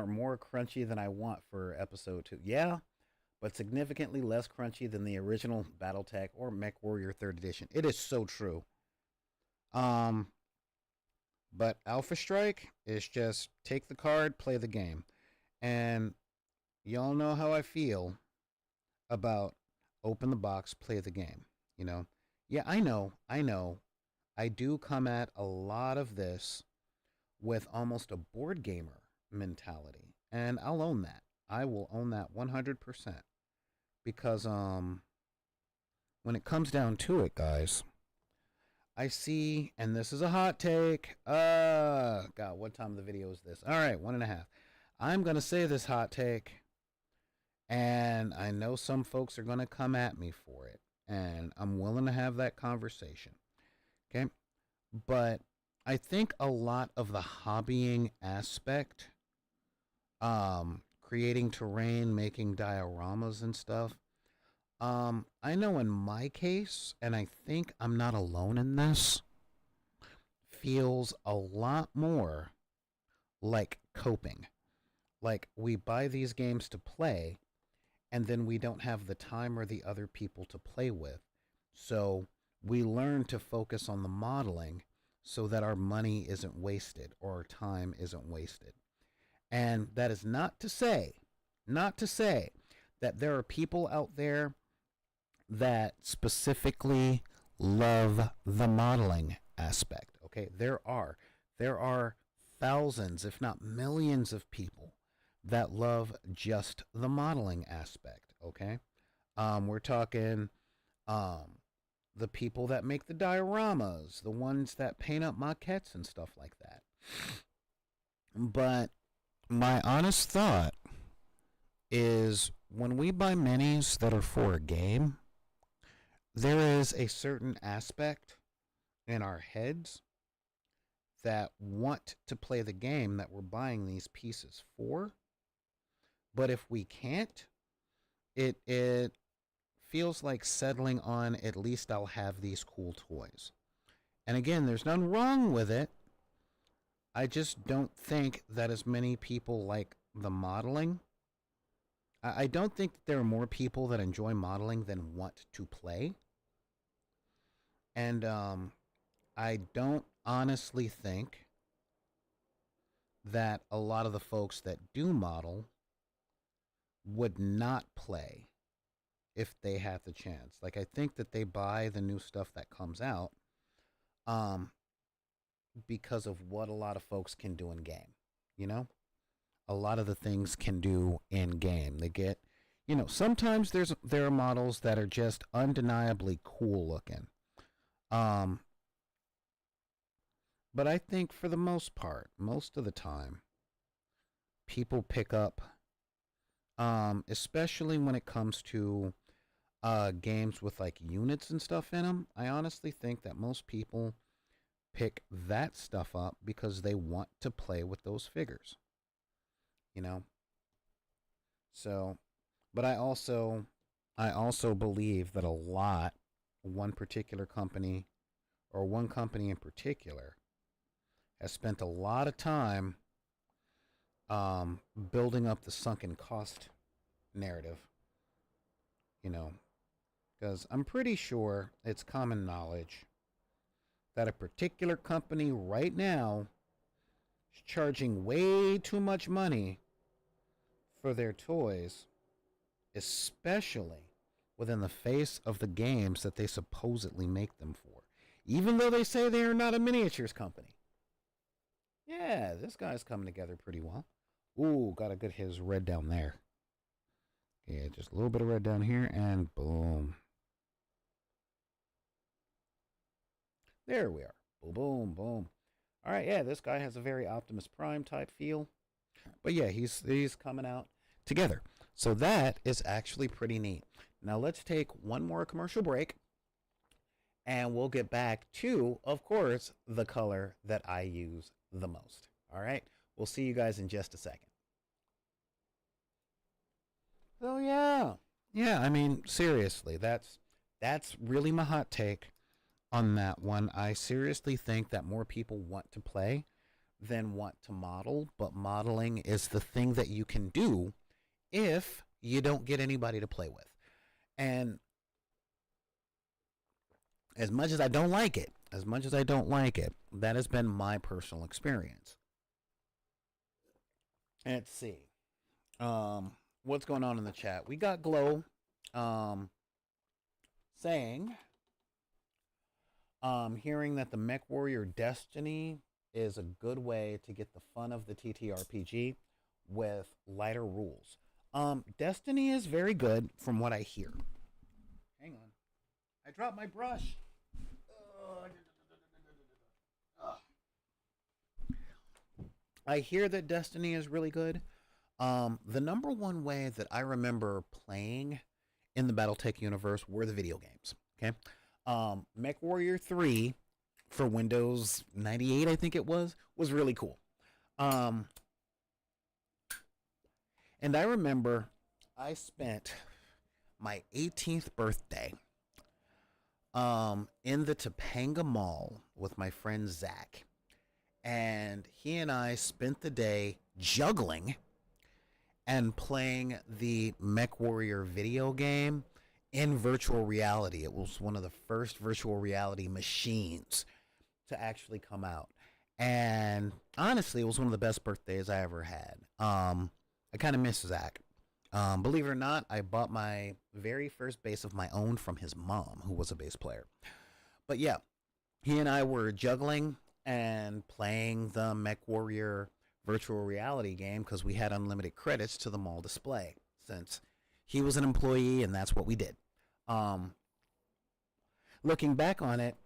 more crunchy than I want for episode 2. Yeah, but significantly less crunchy than the original Battletech or Mech Warrior 3rd Edition. It is so true. Um, but Alpha Strike is just take the card, play the game. And y'all know how I feel about open the box, play the game. You know? Yeah, I know. I do come at a lot of this with almost a board gamer mentality. And I'll own that. I will own that 100%. Because when it comes down to it, guys, I see, and this is a hot take. God, what time of the video is this? All right, 1.5. I'm gonna say this hot take, and I know some folks are gonna come at me for it, and I'm willing to have that conversation. Okay, but I think a lot of the hobbying aspect, creating terrain, making dioramas and stuff. I know in my case, and I think I'm not alone in this, feels a lot more like coping. Like we buy these games to play, and then we don't have the time or the other people to play with. So we learn to focus on the modeling so that our money isn't wasted or our time isn't wasted. And that is not to say that there are people out there that specifically love the modeling aspect. Okay, there are thousands, if not millions, of people that love just the modeling aspect. Okay, we're talking um, the people that make the dioramas, the ones that paint up maquettes and stuff like that. But my honest thought is when we buy minis that are for a game, there is a certain aspect in our heads that want to play the game that we're buying these pieces for. But if we can't, it feels like settling on at least I'll have these cool toys. And again, there's nothing wrong with it. I just don't think that as many people like the modeling. I don't think that there are more people that enjoy modeling than want to play. And I don't honestly think that a lot of the folks that do model would not play if they had the chance. Like I think that they buy the new stuff that comes out um because of what a lot of folks can do in game, you know? A lot of the things can do in game. They get, sometimes there are models that are just undeniably cool looking. Um but I think for the most part, most of the time, people pick up especially when it comes to games with like units and stuff in them. I honestly think that most people pick that stuff up because they want to play with those figures, you know? So, but I also believe that one particular company or one company in particular has spent a lot of time building up the sunken cost narrative, you know, because I'm pretty sure it's common knowledge that a particular company right now is charging way too much money for their toys, especially within the face of the games that they supposedly make them for. Even though they say they are not a miniatures company. Yeah, this guy's coming together pretty well. Ooh, got to get his red down there. Yeah, just a little bit of red down here, and boom. There we are. Boom, boom, boom. All right, yeah, this guy has a very Optimus Prime type feel. But yeah, he's coming out together. So that is actually pretty neat. Now let's take one more commercial break and we'll get back to, of course, the color that I use the most. All right, we'll see you guys in just a second. So yeah, yeah. I mean, seriously, that's really my hot take on that one. I seriously think that more people want to play than want to model, but modeling is the thing that you can do if you don't get anybody to play with. And as much as I don't like it, as much as I don't like it, that has been my personal experience. Let's see. What's going on in the chat? We got Glow um, saying, hearing that the Mech Warrior Destiny is a good way to get the fun of the TTRPG with lighter rules. Destiny is very good from what I hear. Hang on. I dropped my brush. I hear that Destiny is really good. The number one way that I remember playing in the Battletech universe were the video games. Okay. Mech Warrior 3 for Windows 98, I think it was really cool. And I remember I spent my 18th birthday in the Topanga Mall with my friend Zach. And he and I spent the day juggling and playing the Mech Warrior video game in virtual reality. It was one of the first virtual reality machines to actually come out. And honestly, it was one of the best birthdays I ever had. I kind of miss Zach. Believe it or not, I bought my very first bass of my own from his mom, who was a bass player. But yeah, he and I were juggling and playing the Mech Warrior virtual reality game because we had unlimited credits to the mall display since he was an employee and that's what we did. Looking back on it,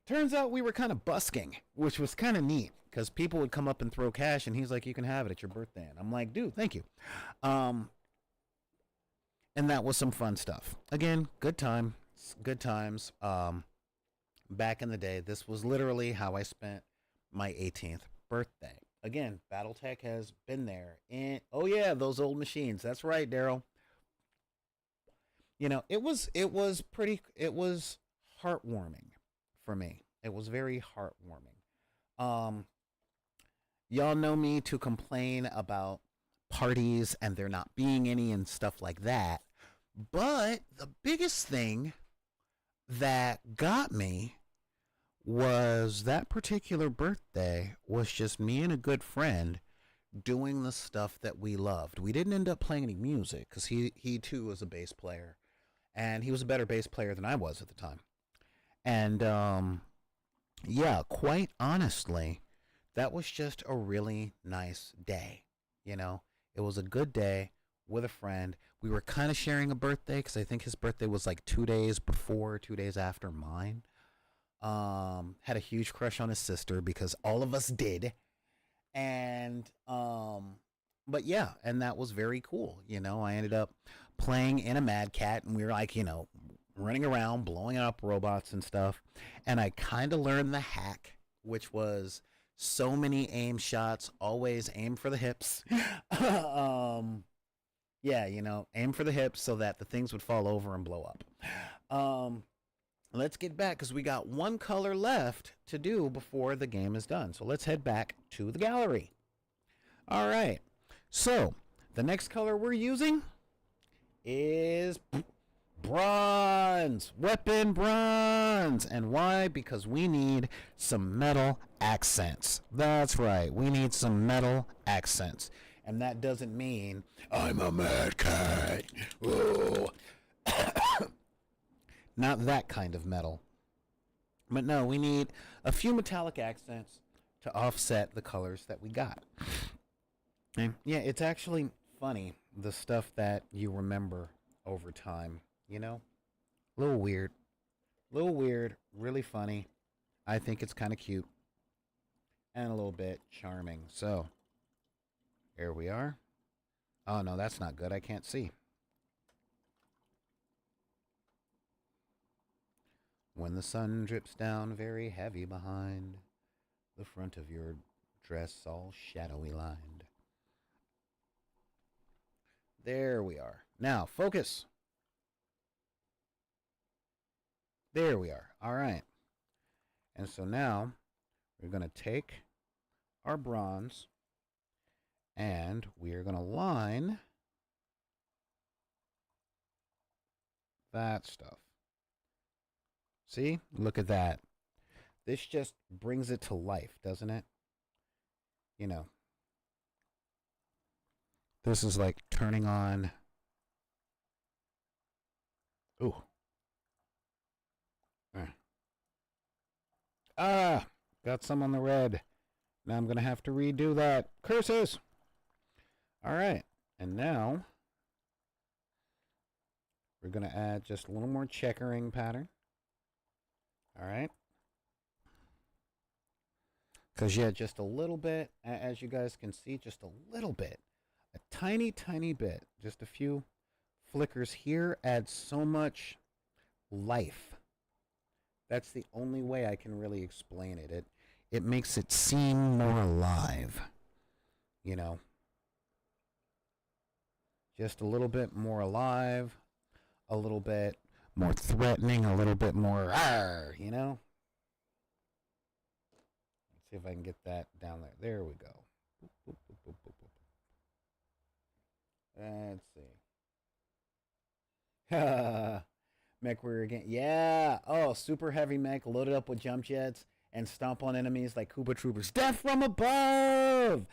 turns out we were kind of busking, which was kind of neat because people would come up and throw cash and he's like, you can have it at your birthday. And I'm like, dude, thank you. And that was some fun stuff. Again, good times. Back in the day, this was literally how I spent my 18th birthday. Again, Battletech has been there. And oh yeah, those old machines. That's right, Daryl. You know, it was heartwarming for me. It was very heartwarming. Y'all know me to complain about parties and there not being any and stuff like that. But the biggest thing that got me was that particular birthday was just me and a good friend doing the stuff that we loved. We didn't end up playing any music because he too was a bass player, and he was a better bass player than I was at the time. And yeah, quite honestly, that was just a really nice day. You know, it was a good day with a friend. We were kind of sharing a birthday because I think his birthday was like 2 days before, 2 days after mine. Had a huge crush on his sister because all of us did. And but yeah, and that was very cool. You know, I ended up playing in a Mad Cat and we were like, you know, running around, blowing up robots and stuff. And I kind of learned the hack, which was so many aim shots, always aim for the hips. Yeah, you know, aim for the hips so that the things would fall over and blow up. Let's get back because we got one color left to do before the game is done. So let's head back to the gallery. All right. So the next color we're using is bronze. Weapon bronze. And why? Because we need some metal accents. That's right. We need some metal accents. And that doesn't mean I'm a mad cat. Whoa. Not that kind of metal. But no, we need a few metallic accents to offset the colors that we got. And yeah, it's actually funny, the stuff that you remember over time, you know? A little weird, really funny. I think it's kind of cute and a little bit charming. So here we are. Oh no, that's not good. I can't see. When the sun drips down very heavy behind the front of your dress, all shadowy lined. There we are. Now, focus. There we are. All right. And so now we're going to take our bronze and we're going to line that stuff. See? Look at that. This just brings it to life, doesn't it? You know, this is like turning on. Ooh. Ah, got some on the red. Now I'm going to have to redo that. Curses! All right. And now we're going to add just a little more checkering pattern. All right. Because, yeah, just a little bit, as you guys can see, just a little bit. A tiny, tiny bit. Just a few flickers here adds so much life. That's the only way I can really explain it. It makes it seem more alive. You know. Just a little bit more alive. A little bit more threatening. A little bit more, you know. Let's see if I can get that down there. There we go. Boop, boop, boop, boop, boop, boop. Let's see. Mech warrior again. Yeah. Oh, super heavy mech loaded up with jump jets and stomp on enemies like Koopa Troopers. Death from above.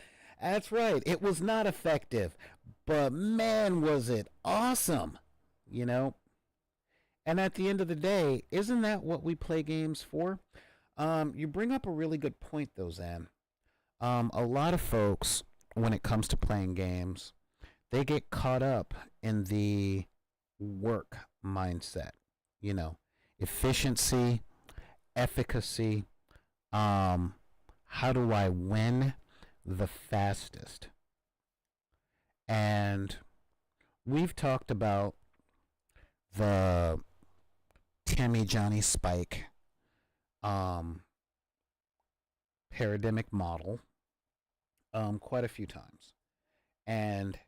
That's right. It was not effective, but man, was it awesome. You know. And at the end of the day, isn't that what we play games for? You bring up a really good point, though, Zan. A lot of folks, when it comes to playing games, they get caught up in the work mindset. You know, efficiency, efficacy. How do I win the fastest? And we've talked about the Timmy Johnny Spike paradigmic model quite a few times. And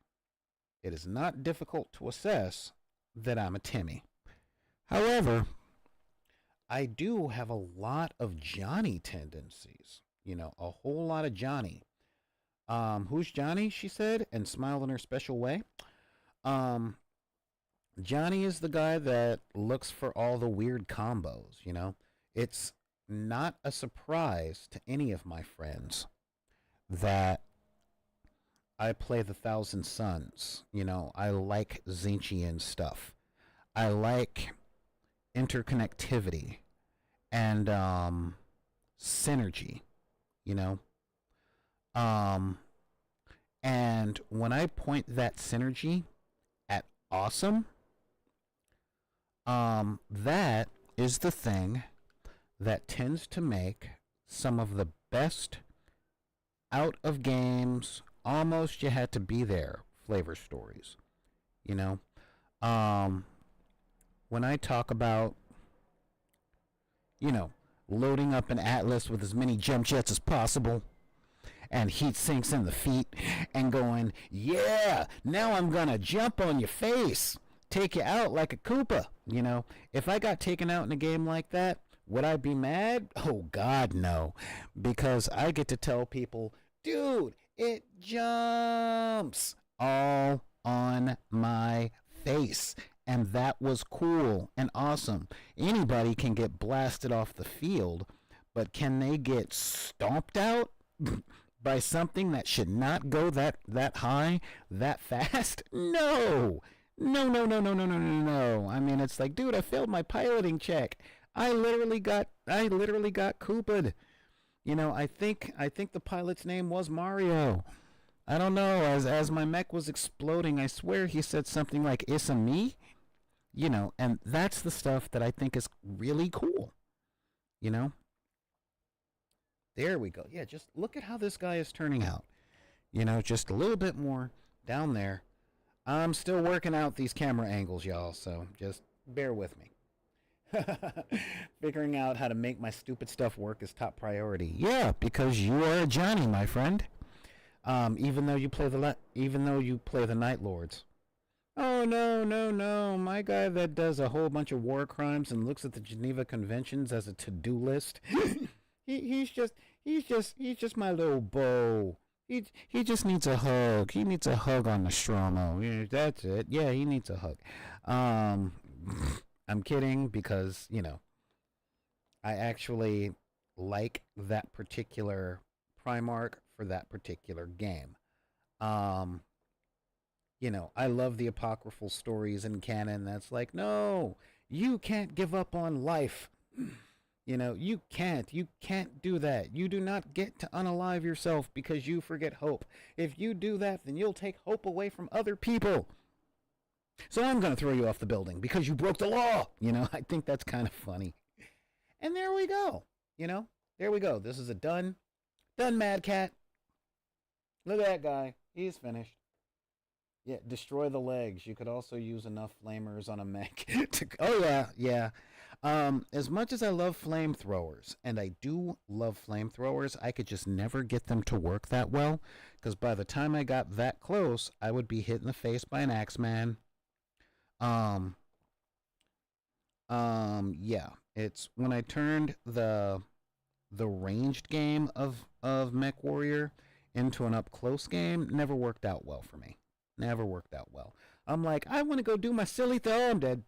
it is not difficult to assess that I'm a Timmy. However, I do have a lot of Johnny tendencies. You know, a whole lot of Johnny. Who's Johnny? She said, and smiled in her special way. Johnny is the guy that looks for all the weird combos, you know. It's not a surprise to any of my friends that I play the Thousand Suns. You know, I like Zinchian stuff. I like interconnectivity and synergy, you know. And when I point that synergy at awesome, that is the thing that tends to make some of the best out of games, almost you had to be there flavor stories, you know. When I talk about, you know, loading up an Atlas with as many jump jets as possible and heat sinks in the feet and going, yeah, now I'm gonna jump on your face, take you out like a Koopa. You know, if I got taken out in a game like that, would I be mad? Oh, God, no. Because I get to tell people, dude, it jumps all on my face. And that was cool and awesome. Anybody can get blasted off the field, but can they get stomped out by something that should not go that high, that fast? No. No. I mean, it's like, dude, I failed my piloting check. I literally got Koopa'd. You know, I think the pilot's name was Mario. I don't know. As my mech was exploding, I swear he said something like, "It's a me." You know, and that's the stuff that I think is really cool. You know? There we go. Yeah, just look at how this guy is turning out. You know, just a little bit more down there. I'm still working out these camera angles, y'all, so just bear with me. Figuring out how to make my stupid stuff work is top priority. Yeah, because you are a Johnny, my friend. Even though you play the Night Lords. Oh no, no, no! My guy that does a whole bunch of war crimes and looks at the Geneva Conventions as a to-do list. He's just my little beau. He just needs a hug. He needs a hug on the stromo. Yeah, that's it. Yeah, he needs a hug. Um, I'm kidding because I actually like that particular Primarch for that particular game. Um, I love the apocryphal stories in canon that's like, no, you can't give up on life. You can't. You can't do that. You do not get to unalive yourself because you forget hope. If you do that, then you'll take hope away from other people. So I'm going to throw you off the building because you broke the law. I think that's kind of funny. And there we go. There we go. This is a done Mad Cat. Look at that guy. He's finished. Yeah, destroy the legs. You could also use enough flamers on a mech oh yeah, yeah. As much as I love flamethrowers, and I do love flamethrowers, I could just never get them to work that well, because by the time I got that close, I would be hit in the face by an Axeman. Um, yeah. It's when I turned the ranged game of Mech Warrior into an up close game, never worked out well for me. Never worked out well. I'm like, I want to go do my silly thing. Oh, I'm dead.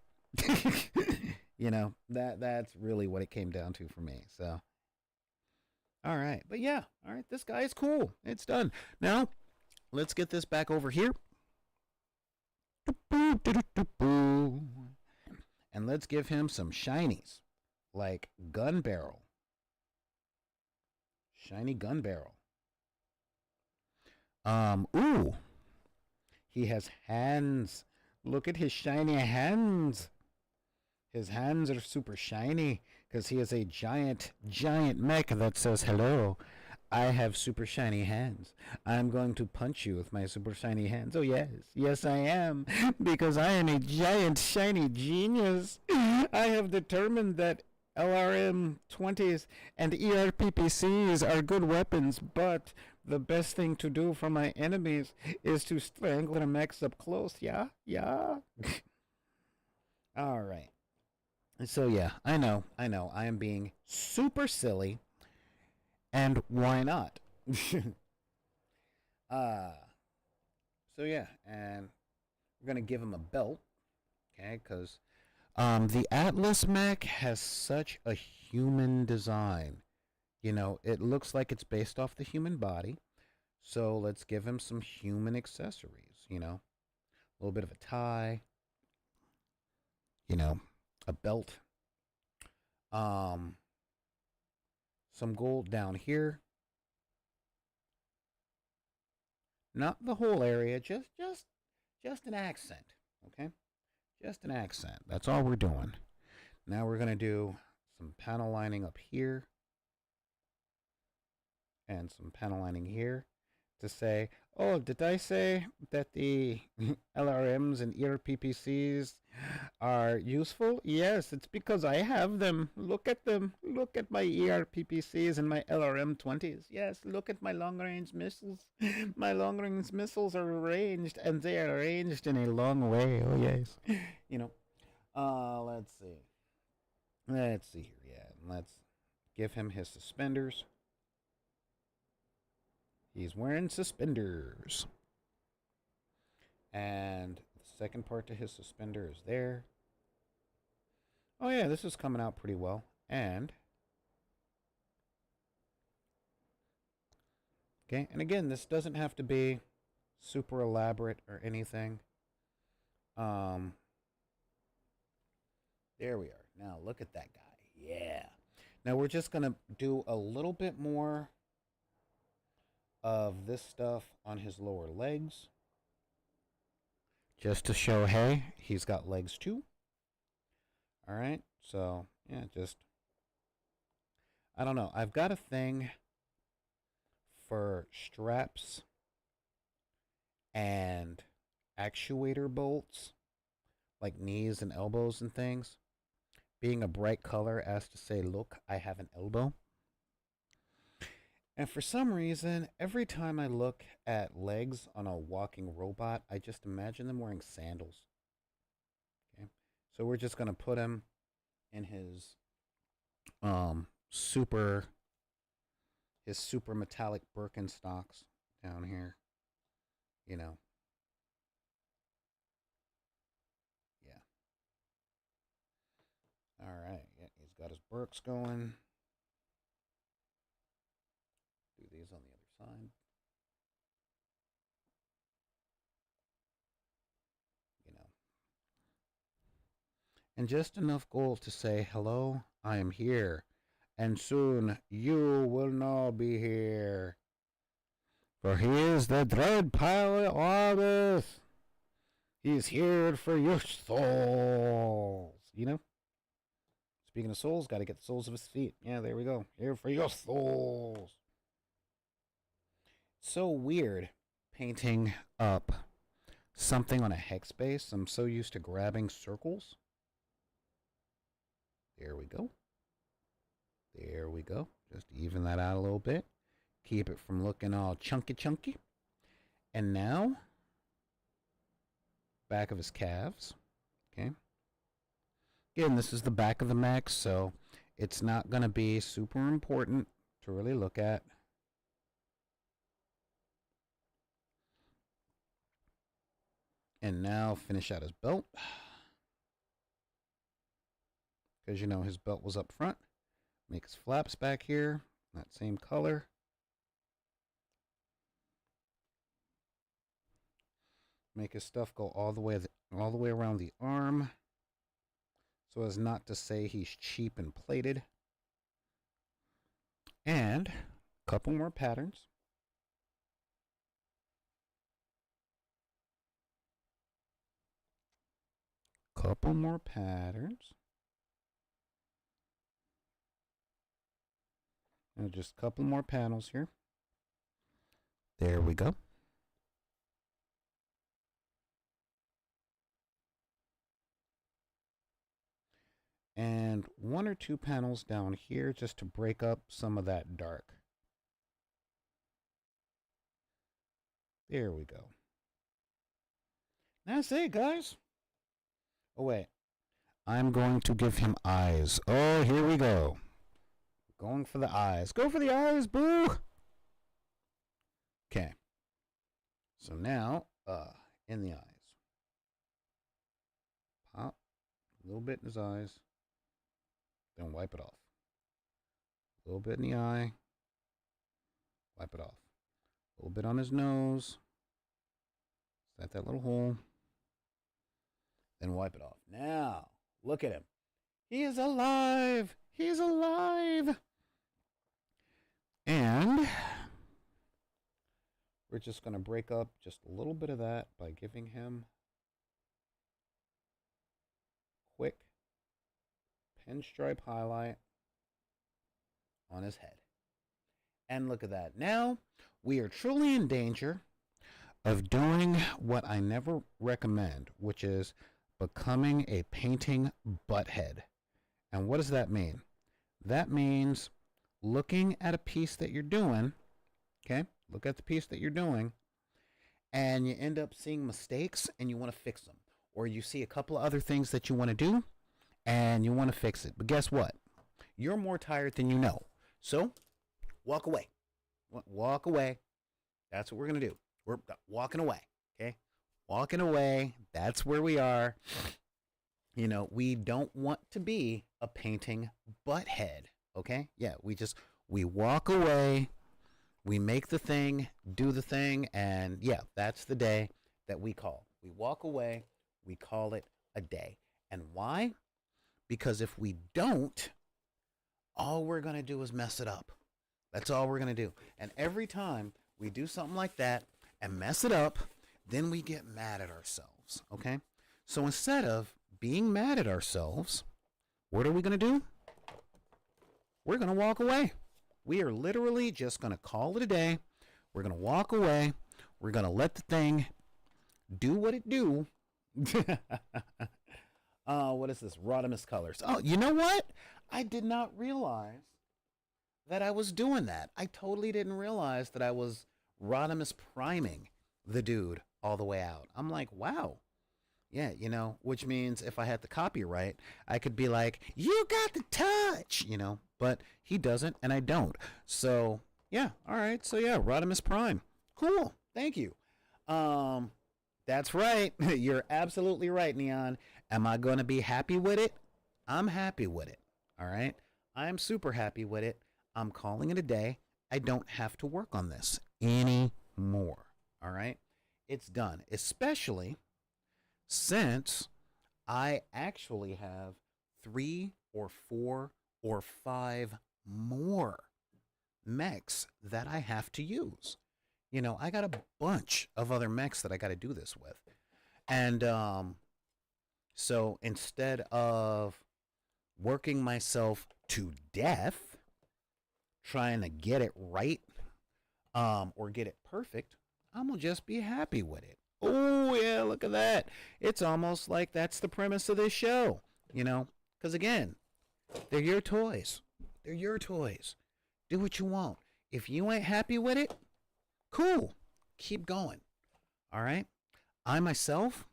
That's really what it came down to for me. So, all right, but yeah, all right, this guy is cool. It's done. Now, let's get this back over here, and let's give him some shinies, like gun barrel, shiny gun barrel. Ooh. He has hands. Look at his shiny hands. His hands are super shiny because he is a giant mech that says hello. I have super shiny hands. I'm going to punch you with my super shiny hands. Oh, yes. Yes, I am. Because I am a giant shiny genius. I have determined that LRM 20s and ERPPCs are good weapons, but the best thing to do for my enemies is to strangle their mechs up close. Yeah? Yeah? All right. So, yeah, I know. I am being super silly. And why not? uh, so, yeah, and we're going to give him a belt. Okay, because the Atlas mech has such a human design. It looks like it's based off the human body. So let's give him some human accessories, a little bit of a tie, a belt, some gold down here. Not the whole area, just an accent, okay? Just an accent. That's all we're doing. Now we're going to do some panel lining up here and some panel lining here to say, oh, did I say that the LRMs and ERPPCs are useful? Yes, it's because I have them. Look at them. Look at my ERPPCs and my LRM 20s. Yes, look at my long-range missiles. My long-range missiles are ranged, and they are ranged in a long way. Oh, yes. Let's see. Let's see here. Yeah, let's give him his suspenders. He's wearing suspenders. And the second part to his suspender is there. Oh yeah, this is coming out pretty well. And okay, and again, this doesn't have to be super elaborate or anything. There we are. Now look at that guy. Yeah. Now we're just gonna do a little bit more of this stuff on his lower legs. Just to show, hey, he's got legs too. Alright, so, yeah, just... I don't know. I've got a thing for straps and actuator bolts, like knees and elbows and things, being a bright color as to say, look, I have an elbow. And for some reason, every time I look at legs on a walking robot, I just imagine them wearing sandals. Okay. So we're just going to put him in his super metallic Birkenstocks down here. You know. Yeah. All right. Yeah, he's got his Birks going. Do these on the other side. You know. And just enough gold to say, hello, I am here. And soon you will not be here. For he is the dread pilot Orbis. He's here for your souls. You know? Speaking of souls, got to get the soles of his feet. Yeah, there we go. Here for your souls. So weird painting up something on a hex base. I'm so used to grabbing circles. There we go. There we go. Just even that out a little bit. Keep it from looking all chunky. And now, back of his calves. Okay. Again, this is the back of the mech, so it's not going to be super important to really look at. And now finish out his belt. Because, you know, his belt was up front. Make his flaps back here, that same color. Make his stuff go all the way around the arm, so as not to say he's cheap and plated. And a couple more patterns. Couple more patterns. And just a couple more panels here. There we go. And one or two panels down here just to break up some of that dark. There we go. That's it, guys. Oh, wait. I'm going to give him eyes. Oh, here we go. Going for the eyes. Go for the eyes, boo! Okay. So now, in the eyes. Pop. A little bit in his eyes. Then wipe it off. A little bit in the eye. Wipe it off. A little bit on his nose. Set that little hole. Then wipe it off. Now, look at him. He is alive! He's alive! And we're just going to break up just a little bit of that by giving him quick pinstripe highlight on his head. And look at that. Now we are truly in danger of doing what I never recommend, which is becoming a painting butthead. And what does that mean? That means looking at a piece that you're doing, okay? Look at the piece that you're doing, and you end up seeing mistakes and you want to fix them. Or you see a couple of other things that you want to do and you want to fix it. But guess what? You're more tired than you know. So, walk away. Walk away. That's what we're going to do. We're walking away, okay? Walking away. That's where we are. You know, we don't want to be a painting butthead, okay? Yeah, we walk away, we make the thing, do the thing, and yeah, that's the day that we call. We walk away, we call it a day. And why? Because if we don't, all we're going to do is mess it up. That's all we're going to do. And every time we do something like that and mess it up, then we get mad at ourselves, okay? So instead of being mad at ourselves, what are we going to do? We're going to walk away. We are literally just going to call it a day. We're going to walk away. We're going to let the thing do what it do. What is this? Rodimus colors. Oh, you know what? I did not realize that I was doing that. I totally didn't realize that I was Rodimus priming the dude all the way out. I'm like, wow. Yeah, which means if I had the copyright, I could be like, you got the touch, but he doesn't and I don't. So, yeah, all right. So, yeah, Rodimus Prime. Cool. Thank you. That's right. You're absolutely right, Neon. Am I going to be happy with it? I'm happy with it. All right. I'm super happy with it. I'm calling it a day. I don't have to work on this anymore. All right. It's done, especially since I actually have 3 or 4 or 5 more mechs that I have to use. I got a bunch of other mechs that I got to do this with. And so instead of working myself to death trying to get it right or get it perfect, I'm going to just be happy with it. Oh, yeah, look at that. It's almost like that's the premise of this show, because again, they're your toys. They're your toys. Do what you want. If you ain't happy with it, cool. Keep going. All right? I myself,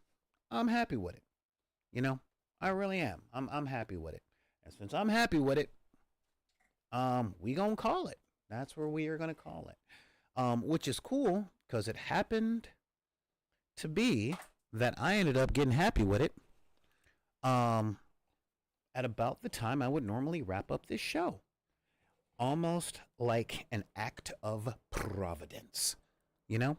I'm happy with it. I really am. I'm happy with it. And since I'm happy with it, we gonna call it. That's where we are gonna call it. Which is cool because it happened to be that I ended up getting happy with it at about the time I would normally wrap up this show. Almost like an act of providence, you know?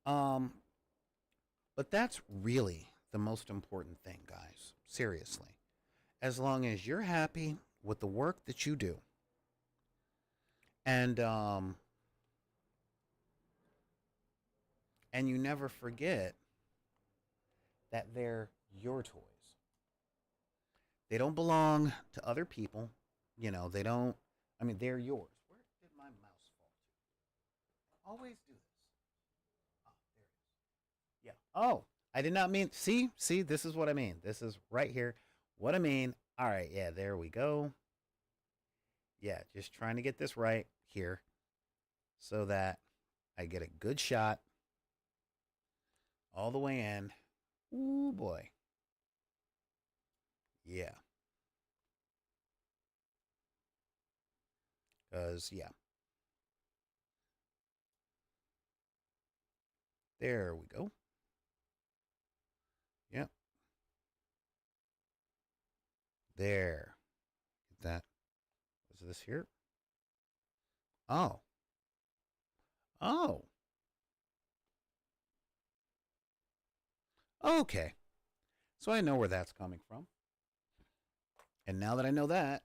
But that's really the most important thing, guys. Seriously. As long as you're happy with the work that you do. And you never forget that they're your toys. They don't belong to other people. They don't, they're yours. Where did my mouse fall to? Always do this. Oh, there it is. Yeah. Oh, I did not mean, see, this is what I mean. This is right here. What I mean. All right. Yeah, there we go. Yeah, just trying to get this right here so that I get a good shot all the way in. Ooh, boy. Yeah. Because, yeah. There we go. Yep. There. Get that. Was this here? Oh. Oh. Okay. So I know where that's coming from. And now that I know that,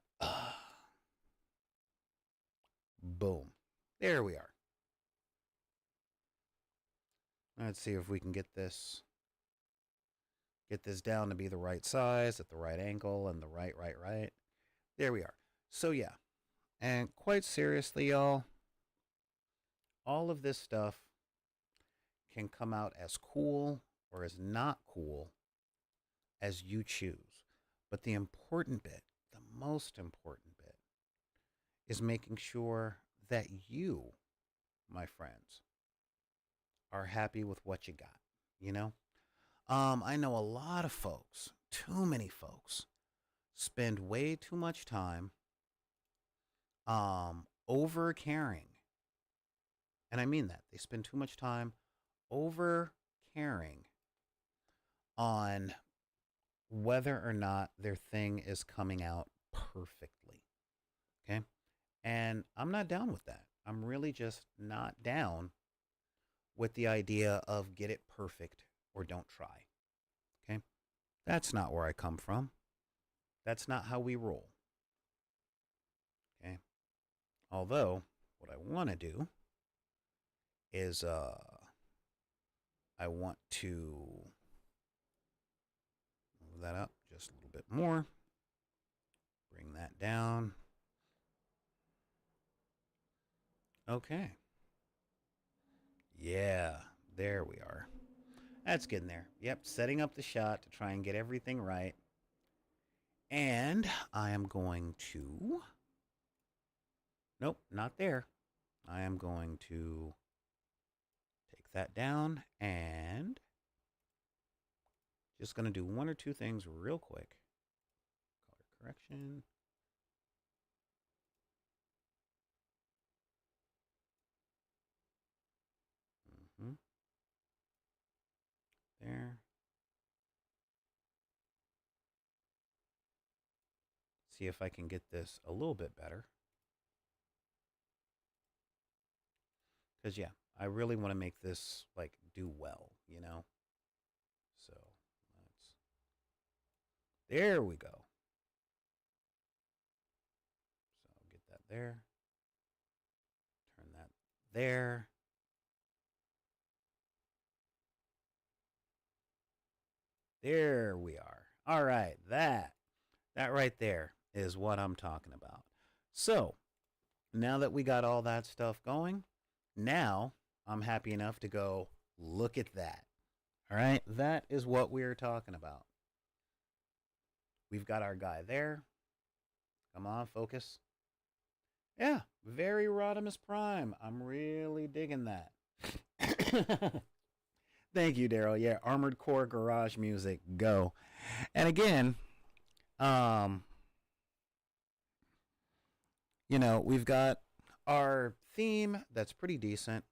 boom. There we are. Let's see if we can get this down to be the right size at the right angle and the right. There we are. So yeah. And quite seriously, y'all, all of this stuff can come out as cool or as not cool as you choose. But the important bit, the most important bit, is making sure that you, my friends, are happy with what you got, I know a lot of folks, too many folks, spend way too much time over caring. And I mean that. They spend too much time over caring on whether or not their thing is coming out perfectly. Okay? And I'm not down with that. I'm really just not down with the idea of get it perfect or don't try. Okay? That's not where I come from. That's not how we roll. Okay? Although, what I want to do is I want to move that up just a little bit more. Bring that down. Okay. Yeah, there we are. That's getting there. Yep, setting up the shot to try and get everything right. And I am going to. Nope, not there. I am going to take that down and just going to do one or two things real quick. Color correction. Mm-hmm. There. See if I can get this a little bit better. Because, yeah, I really want to make this, like, do well, you know? So, let's. There we go. So, get that there. Turn that there. There we are. All right, that right there is what I'm talking about. So, now that we got all that stuff going, now I'm happy enough to go look at that. All right, that is what we're talking about. We've got our guy there. Come on, focus. Yeah, very Rodimus Prime. I'm really digging that. Thank you, Daryl. Yeah, Armored Core Garage Music, go. And again, um, we've got our theme that's pretty decent.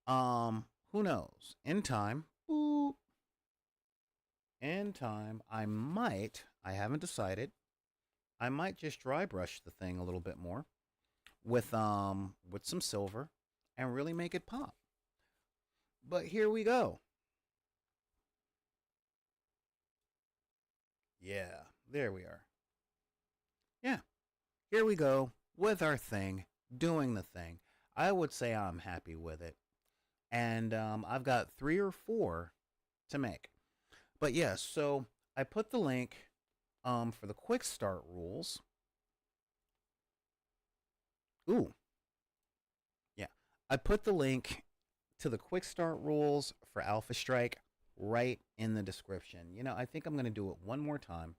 Who knows? In time, I haven't decided. I might just dry brush the thing a little bit more with some silver and really make it pop. But here we go. Yeah, there we are. Yeah, here we go with our thing, doing the thing. I would say I'm happy with it. And I've got 3 or 4 to make. But yeah, so I put the link for the quick start rules. Ooh. Yeah, I put the link to the quick start rules for Alpha Strike right in the description. I think I'm going to do it one more time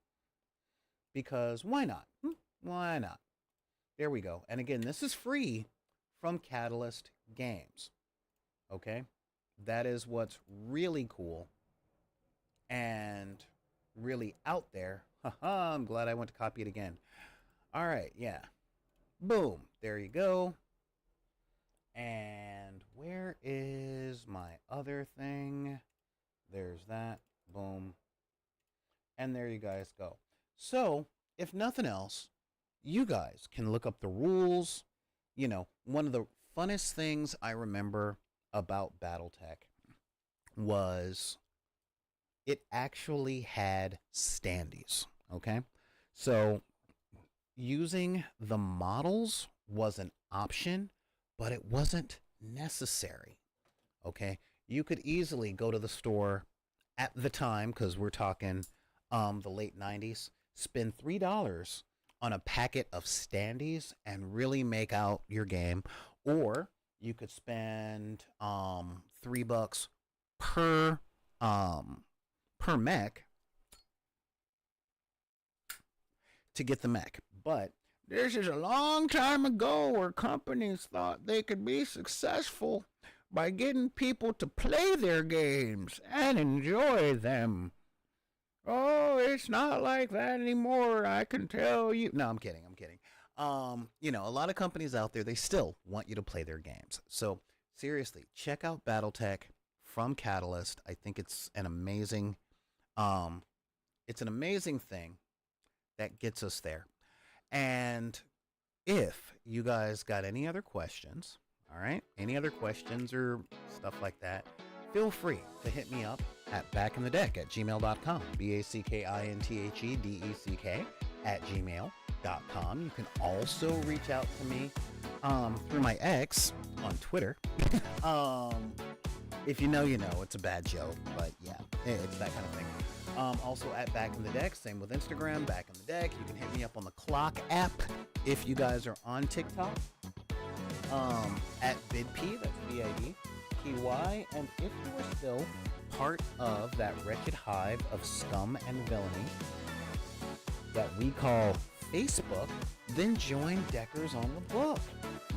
because why not? Why not? There we go. And again, this is free from Catalyst Games. Okay? That is what's really cool and really out there. Haha, I'm glad I went to copy it again. All right, yeah. Boom. There you go. And where is my other thing? There's that. Boom. And there you guys go. So, if nothing else, you guys can look up the rules. One of the funnest things I remember about Battletech was it actually had standees. Okay? So, using the models was an option, but it wasn't necessary. Okay? You could easily go to the store at the time, because we're talking the late 90s, spend $3 on a packet of standees and really make out your game. Or you could spend $3 per mech to get the mech. But this is a long time ago where companies thought they could be successful by getting people to play their games and enjoy them. Oh, it's not like that anymore, I can tell you. No, I'm kidding. A lot of companies out there, they still want you to play their games. So, seriously, check out Battletech from Catalyst. I think it's an amazing thing that gets us there. And if you guys got any other questions, all right, any other questions or stuff like that, feel free to hit me up at backinthedeck@gmail.com. BACKINTHEDECK@gmail.com. You can also reach out to me through my ex on Twitter. If you know, you know. It's a bad joke, but yeah, it's that kind of thing. Also at Back in the Deck, same with Instagram, Back in the Deck. You can hit me up on the Clock app if you guys are on TikTok. At BidP, that's BID. And if you are still part of that wretched hive of scum and villainy that we call Facebook, then join Deckers on the Book.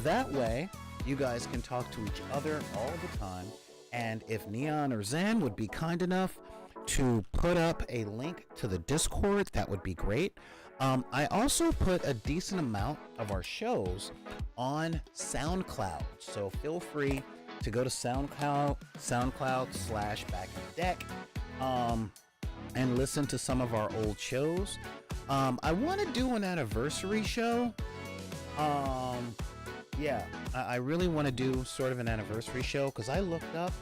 That way, you guys can talk to each other all the time. And if Neon or Zen would be kind enough to put up a link to the Discord, that would be great. I also put a decent amount of our shows on SoundCloud, so feel free to go to SoundCloud/Back in the Deck, and listen to some of our old shows. I want to do an anniversary show. I really want to do sort of an anniversary show because I looked up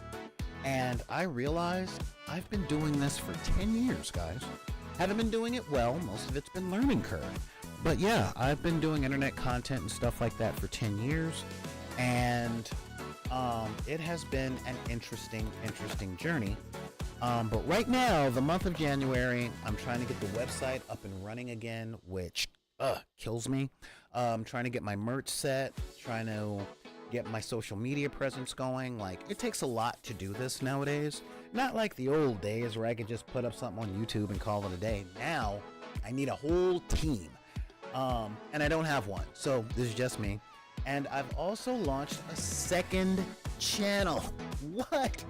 and I realized I've been doing this for 10 years, guys. Haven't been doing it well. Most of it's been learning curve. But yeah, I've been doing internet content and stuff like that for 10 years. And it has been an interesting journey. But right now, the month of January, I'm trying to get the website up and running again, which kills me. I'm trying to get my merch set, trying to get my social media presence going. Like, it takes a lot to do this nowadays. Not like the old days where I could just put up something on YouTube and call it a day. Now, I need a whole team. And I don't have one. So, this is just me. And I've also launched a second channel. What?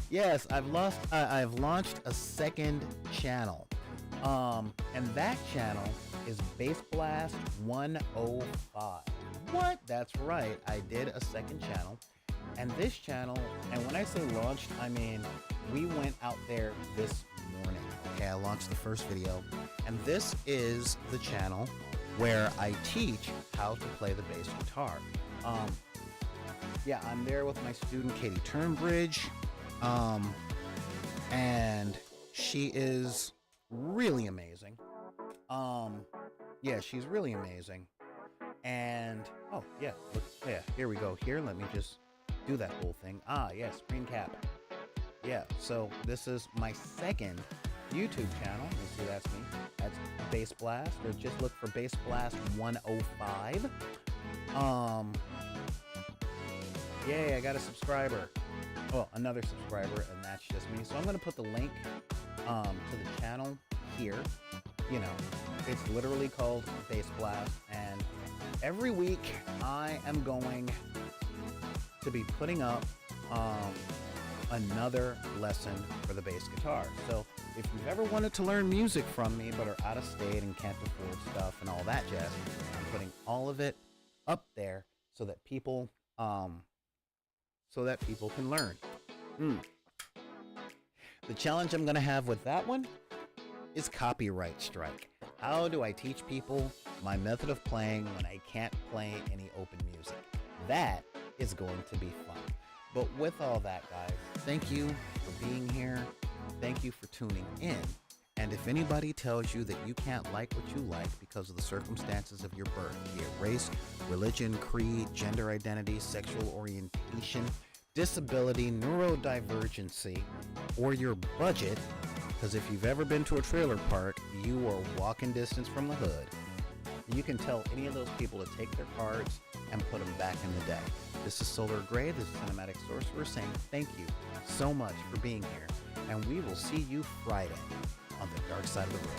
Yes, I've launched a second channel. And that channel is Bass Blast 105. What? That's right. I did a second channel. And this channel, and when I say launched, I mean we went out there this morning. Okay, I launched the first video. And this is the channel where I teach how to play the bass guitar. I'm there with my student Katie Turnbridge, and she is really amazing. She's really amazing. And here we go. Here, let me just do that whole thing. Screen cap. Yeah, so this is my second YouTube channel. You see, that's me. That's Bass Blast, or just look for Bass Blast 105. Yay, I got a subscriber. Well, another subscriber, and that's just me. So I'm gonna put the link to the channel here. You know, it's literally called Bass Blast, and every week I am going to be putting up another lesson for the bass guitar. So if you've ever wanted to learn music from me but are out of state and can't afford stuff and all that jazz, I'm putting all of it up there so that people can learn. The challenge I'm gonna have with that one is copyright strike. How do I teach people my method of playing when I can't play any open music? That is going to be fun. But with all that, guys, thank you for being here. Thank you for tuning in. And if anybody tells you that you can't like what you like because of the circumstances of your birth, be it race, religion, creed, gender identity, sexual orientation, disability, neurodivergency, or your budget, because if you've ever been to a trailer park, you are walking distance from the hood. You can tell any of those people to take their cards and put them back in the deck. This is Solar Gray, this is Cinematic Sorcerer, saying thank you so much for being here, and we will see you Friday on the dark side of the road.